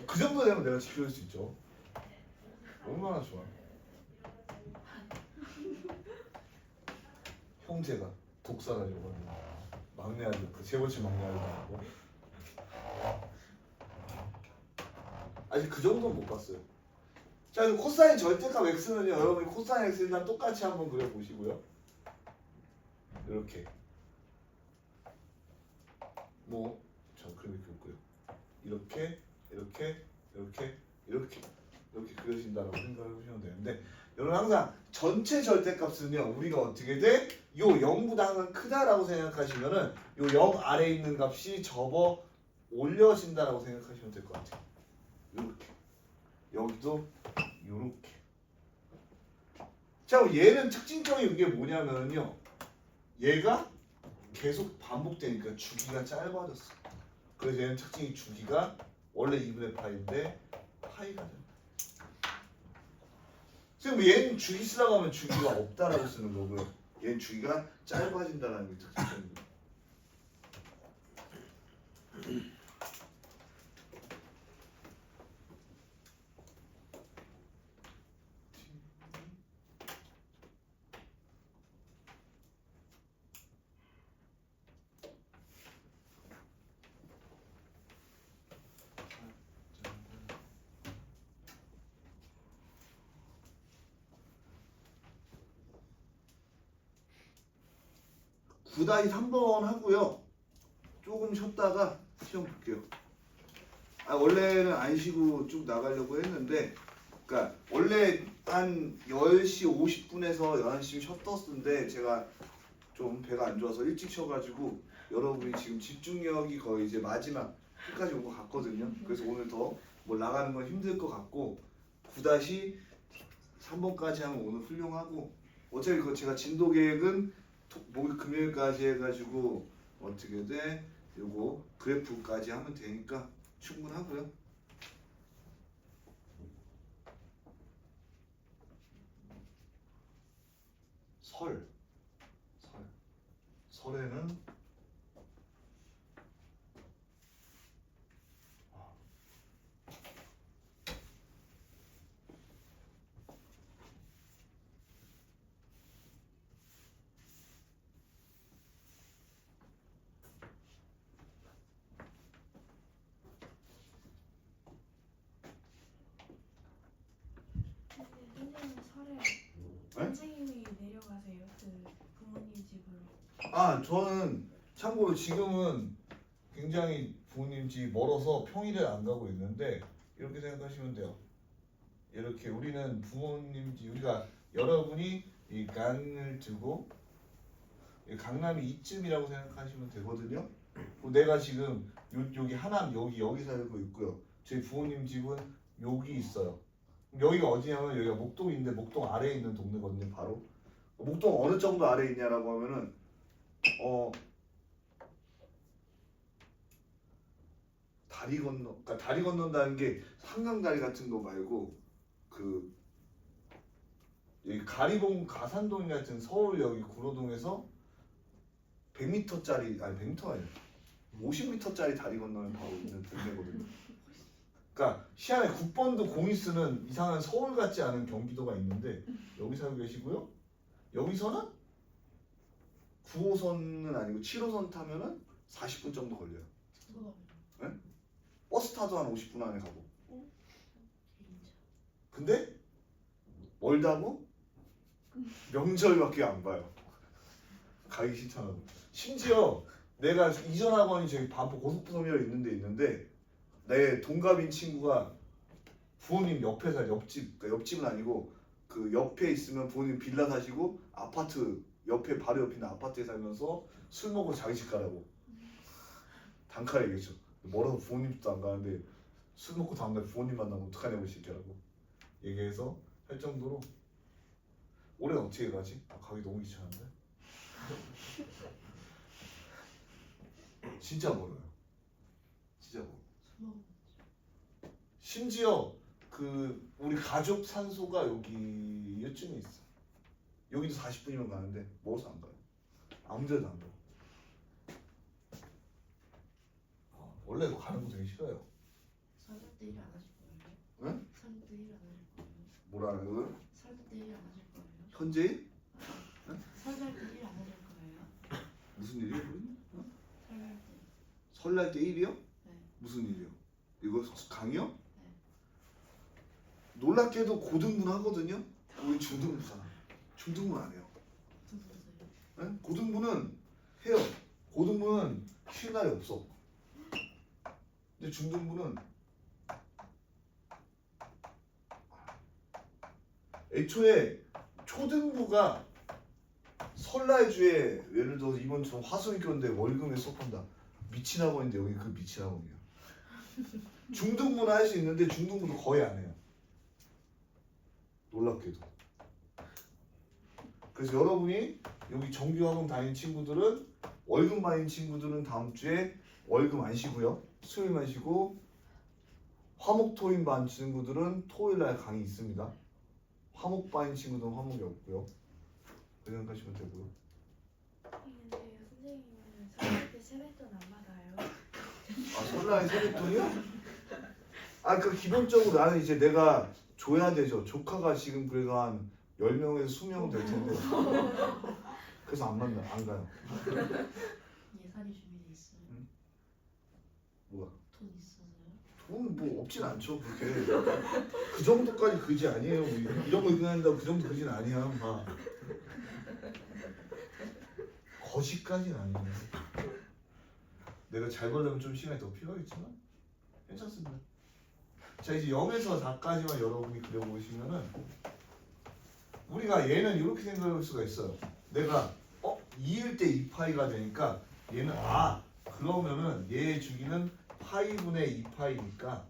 그 정도 되면 내가 지켜줄 수 있죠. 얼마나 좋아. 형제가 독살하려고 하는 막내 아들, 재벌집 막내 아들 나고 아직 그 정도는 못 봤어요. 자, 그럼 코사인 절대값 x는요, 여러분이 코사인 x랑 똑같이 한번 그려보시고요. 이렇게 저 그림 이렇게 이렇게 그려진다라고 생각을 해보시면 되는데 여러분 항상 전체 절대값은요 우리가 어떻게 돼? 요 0보다 항상 크다라고 생각하시면은 요 0 아래에 있는 값이 접어 올려진다라고 생각하시면 될 것 같아요. 요렇게 여기도 요렇게. 자, 얘는 특징적인 게 뭐냐면요 얘가 계속 반복되니까 주기가 짧아졌어. 그래서 얘는 특징이 주기가 원래 2분의 파인데 파이가 된다. 지금 얘는 주기 쓰라고 하면 주기가 없다라고 쓰는 거고요. 얘는 주기가 짧아진다는 게 특징입니다. 9-3번 하고요. 조금 쉬었다가 시험 볼게요. 원래는 안 쉬고 쭉 나가려고 했는데, 그러니까 원래 한 10시 50분에서 11시 쉬었었는데 제가 좀 배가 안 좋아서 일찍 쉬어가지고 여러분이 지금 집중력이 거의 이제 마지막 끝까지 온 것 같거든요. 그래서 오늘 더 뭐 나가는 건 힘들 것 같고 9-3번까지 하면 오늘 훌륭하고, 어차피 그 제가 진도 계획은 목요일 금요일까지 해가지고 어떻게 돼? 요거 그래프까지 하면 되니까 충분하고요. 설에는 선생님 설에 선생님이 내려가세요? 그 부모님 집으로. 저는 참고로 지금은 굉장히 부모님 집 멀어서 평일에 안 가고 있는데 이렇게 생각하시면 돼요. 이렇게 우리는 부모님 집, 우리가 여러분이 이 강을 두고 이 강남이 이쯤이라고 생각하시면 되거든요. 내가 지금 여기 하남 여기 살고 있고요. 저희 부모님 집은 여기 있어요. 여기가 어디냐면 여기가 목동인데 목동 아래에 있는 동네거든요. 바로 목동 어느 정도 아래에 있냐라고 하면은 그러니까 다리 건넌다는 게 한강다리 같은 거 말고 그 여기 가산동 같은 서울 여기 구로동에서 100m짜리 아니 100m가 아니라 50m짜리 다리 건너면 바로 있는 동네거든요. 그러니까 시안에 국번도 공이 쓰는 이상한 서울 같지 않은 경기도가 있는데 여기 살고 계시고요. 여기서는 9호선은 아니고 7호선 타면은 40분 정도 걸려요. 네? 버스 타도 한 50분 안에 가고. 근데 멀다고 명절밖에 안 봐요. 가기 싫다고. 심지어 내가 이전 학원이 저기 반포 고속부터미널에 있는데 내 동갑인 친구가 부모님 옆에 살 옆집, 그러니까 옆집은 아니고 그 옆에 있으면 부모님 빌라 사시고 아파트 옆에 바로 옆에 있는 아파트에 살면서 술 먹고 자기 집 가라고 단칼에 얘기했죠. 멀어서 부모님 집도 안 가는데 술 먹고 다음날 부모님 만나면 어떡하냐고 이 새끼라고 얘기해서 할 정도로. 올해는 어떻게 가지? 가기 너무 귀찮은데. 진짜 멀어요. 진짜 멀어. 심지어 그 우리 가족 산소가 여기쯤에 있어. 여기도 40분이면 가는데 멀어서 안 가요. 아무데도 안 가요. 원래 가는 거 되게 싫어요. 설날 때 일 안 하실 거예요? 응? 설날 때 일 안 하실 거예요? 뭐라는 거예요? 설날 때 일 안 하실 거예요? 현재 일? 설날 때 일 안 하실 거예요? 무슨 일이요? 설날 때. 설날 때 일이요? 네. 무슨 일이요? 이거 강의요? 네. 놀랍게도 고등부는 하거든요. 우리 중등부잖아. 중등부는 안 해요. 무슨 소리세요? 네? 고등부는 해요. 고등부는 쉬는 날이 없어. 근데 중등부는 애초에 초등부가 설날 주에 예를 들어서 이번 주 화수목교인데 월급에 속한다. 미친 학원인데 여기 그 미친 학원이야. 중등부는 할 수 있는데 중등부도 거의 안 해요. 놀랍게도. 그래서 여러분이 여기 정규학원 다니는 친구들은 월급 많은 친구들은 다음 주에 월급 안 쉬고요. 수요일만 쉬고 화목토인 반 친구들은 토요일날 강의 있습니다. 화목반인 친구들은 화목이 없고요. 그 생각하시면 되고요. 근데 선생님은 설날 때 세뱃돈 안 받아요? 설날에 세뱃돈이요? 그 기본적으로 나는 이제 내가 줘야 되죠. 조카가 지금 그래도 한 10명에서 20명 될 텐데 그래서 안 가요. 예산이 준비돼 있어요? 뭐야? 돈 있어서요? 돈은 뭐 없진 않죠. 그렇게 그 정도까지 그지 아니에요. 이런 거 의견한다고 그 정도 그지는 아니야. 거시까지는 아니에요. 내가 잘 보려면 좀 시간이 더 필요하겠지만 괜찮습니다. 자 이제 0에서 4까지만 여러분이 그려보시면은 우리가 얘는 이렇게 생각할 수가 있어요. 내가 2일 때 2파이가 되니까 얘는 그러면은 얘의 주기는 파이분의 2파이니까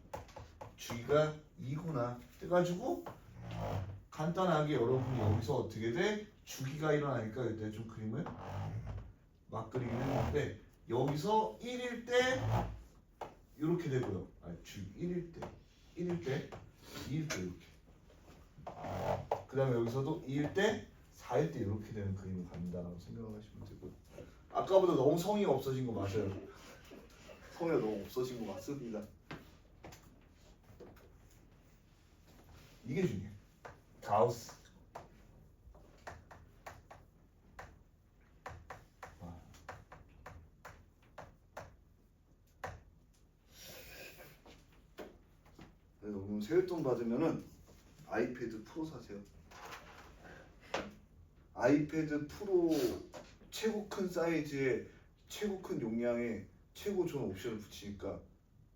주기가 2구나 해가지고 간단하게 여러분이 여기서 어떻게 돼? 주기가 일어나니까 이때 좀 그림을 막 그리긴 했는데 여기서 1일 때 이렇게 되고요. 주 1일 때 2일 때 이렇게 그 다음에 여기서도 2일 때 4일 때 이렇게 되는 그림을 간다라고 생각을 하시면 되고 아까보다 너무 성의가 없어진 거 맞아요. 성의가 너무 없어진 거 맞습니다. 이게 중요해. 가우스. 그래서 오늘 세뱃돈 받으면은 아이패드 프로 사세요. 아이패드 프로 최고 큰 사이즈에 최고 큰 용량에 최고 좋은 옵션을 붙이니까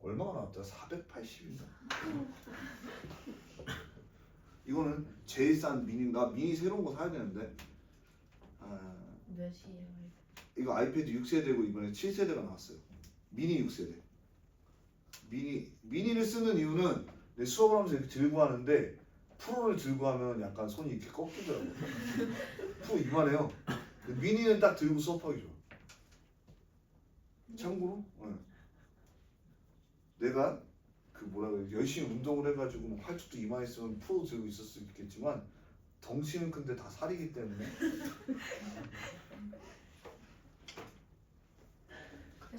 얼마가 나왔더라? 480인가? 이거는 제일 싼 미니인가? 미니 새로운 거 사야 되는데 몇이에요? 이거 아이패드 6세대고 이번에 7세대가 나왔어요. 미니 6세대. 미니를 쓰는 이유는 내 수업을 하면서 이렇게 들고 하는데 프로를 들고 하면 약간 손이 이렇게 꺾이더라고요. 프로 이만해요. 미니는 딱 들고 수업하기 좋아. 참고로 내가 그 뭐라 그래 열심히 운동을 해가지고 뭐 팔뚝도 이만했으면 프로 들고 있을 수 있겠지만 덩치는 근데 다 살이기 때문에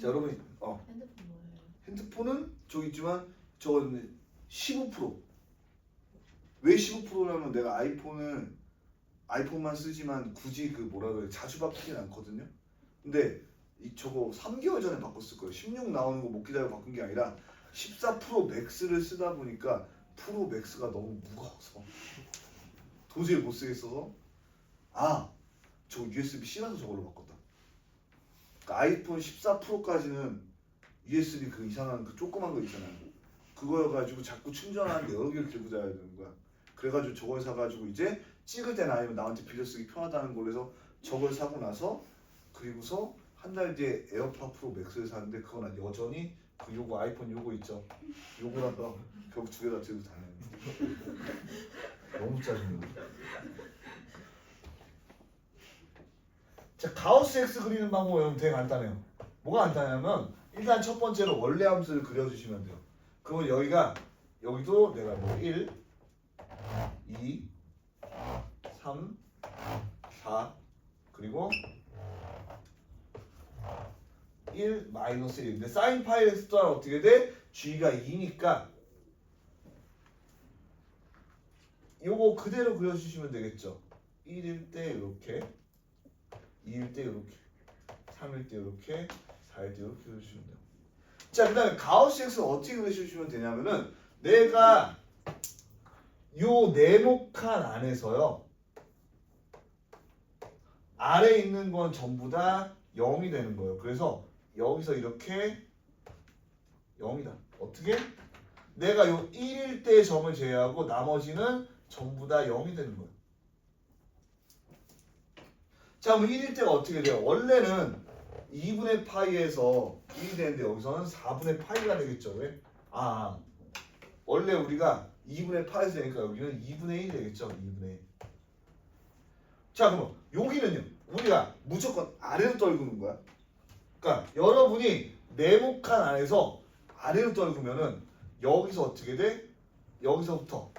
자 여러분 핸드폰 뭐예요? 핸드폰은 저기 있지만 저거는 15%. 왜 15%라면 내가 아이폰만 쓰지만 굳이 그 뭐라 그래 자주 바꾸진 않거든요. 근데 저거 3개월 전에 바꿨을 거예요. 16 나오는 거 못 기다려 바꾼 게 아니라 14 프로 맥스를 쓰다 보니까 프로 맥스가 너무 무거워서 도저히 못 쓰겠어서 저 USB-C라서 저걸로 바꿨다. 그러니까 아이폰 14 프로까지는 USB 그 이상한 그 조그만 거 있잖아요. 그거여가지고 자꾸 충전하는데 여러 개를 들고 다녀야 되는 거야. 그래가지고 저걸 사가지고 이제 찍을 때나 아니면 나한테 빌려 쓰기 편하다는 걸로 해서 저걸 사고 나서 그리고서 한 달 뒤에 에어팟 프로 맥스를 샀는데 그건 여전히 그 요거 아이폰 요거 있죠. 요거라서 결국 두 개 다 들고 다녀요. 너무 짜증나. 자 가우스 X 그리는 방법은 되게 간단해요. 뭐가 간단하냐면 일단 첫 번째로 원래 함수를 그려주시면 돼요. 그러면 여기도 내가 뭐 1, 2, 3, 4 그리고 1 마이너스 1. 근데 사인 파이 x 또한 어떻게 돼? g가 2니까 요거 그대로 그려주시면 되겠죠. 1일 때 이렇게 2일 때 이렇게 3일 때 이렇게 4일 때 이렇게 그려주시면 돼요. 자, 그 다음에 가우스 x를 어떻게 그려주시면 되냐면은 내가 요 네모칸 안에서요 아래에 있는 건 전부 다 0이 되는 거예요. 그래서 여기서 이렇게 0이다. 어떻게? 내가 요 1일 때 점을 제외하고 나머지는 전부 다 0이 되는 거예요. 자, 그럼 1일 때가 어떻게 돼요? 원래는 2분의 파이에서 1이 되는데 여기서는 4분의 파이가 되겠죠. 왜? 원래 우리가 2분의 파이에서 되니까 여기는 2분의 1이 되겠죠. 2분의 1. 자, 그럼 여기는요. 우리가 무조건 아래로 떨구는 거야. 그러니까 여러분이 네모칸 안에서 아래로 떨구면은 여기서 어떻게 돼? 여기서부터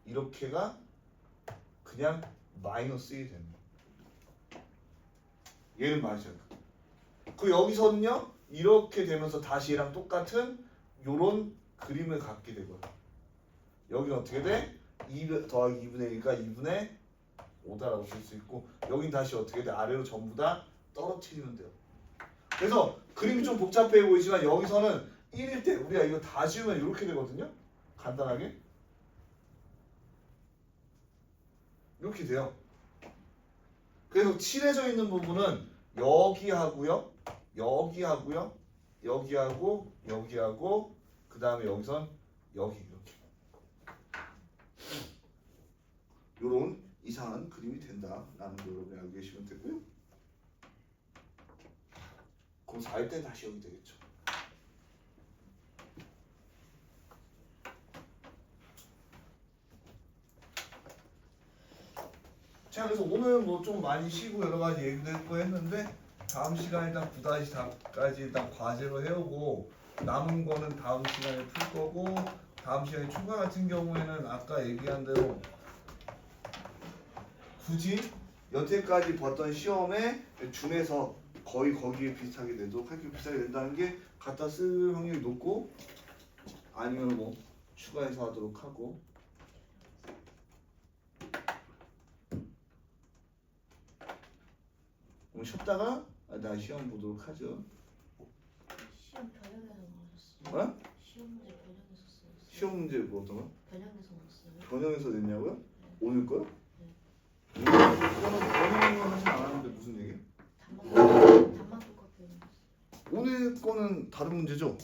이렇게가 그냥 마이너스 1이 되는 거야. 얘는 맞아요. 그 여기서는요 이렇게 되면서 다시 얘랑 똑같은 요런 그림을 갖게 되고요. 여기는 어떻게 돼? 2 더하기 2분의 1이니까 2분의 5다라고 쓸 수 있고 여긴 다시 어떻게 돼? 아래로 전부 다 떨어뜨리면 돼요. 그래서 그림이 좀 복잡해 보이지만 여기서는 1일 때 우리가 이거 다 지우면 이렇게 되거든요. 간단하게 이렇게 돼요. 그래서 칠해져 있는 부분은 여기하고요, 여기하고요, 여기하고 여기하고 그 다음에 여기선 여기 이렇게 요런 이상한 그림이 된다라는 걸 여러분이 알고 계시면 되고요. 그럼 4일 때 다시 여기 되겠죠. 자, 그래서 오늘 뭐 좀 많이 쉬고 여러 가지 얘기도 했고 했는데 다음 시간에 일단 9-4까지 일단 과제로 해오고 남은 거는 다음 시간에 풀 거고 다음 시간에 초과 같은 경우에는 아까 얘기한 대로 굳이 여태까지 봤던 시험에 준해서 거의 거기에 비슷하게 내도록 할게 비슷하게 된다는 게 갖다 쓸 확률이 높고 아니면 뭐 추가해서 하도록 하고 그럼 쉬었다가 나 시험 보도록 하죠. 시험 변형해서 나오셨어요. 어? 시험 문제 변형해서 써요. 시험 문제 뭐 어떤 거? 변형해서 나왔어요. 변형해서 냈냐고요? 오늘 거요? 네. 오늘 거는 변형을 하진 않았는데 무슨 얘기? 답만 똑같게 변형했어요. 오늘 거는 다른 문제죠?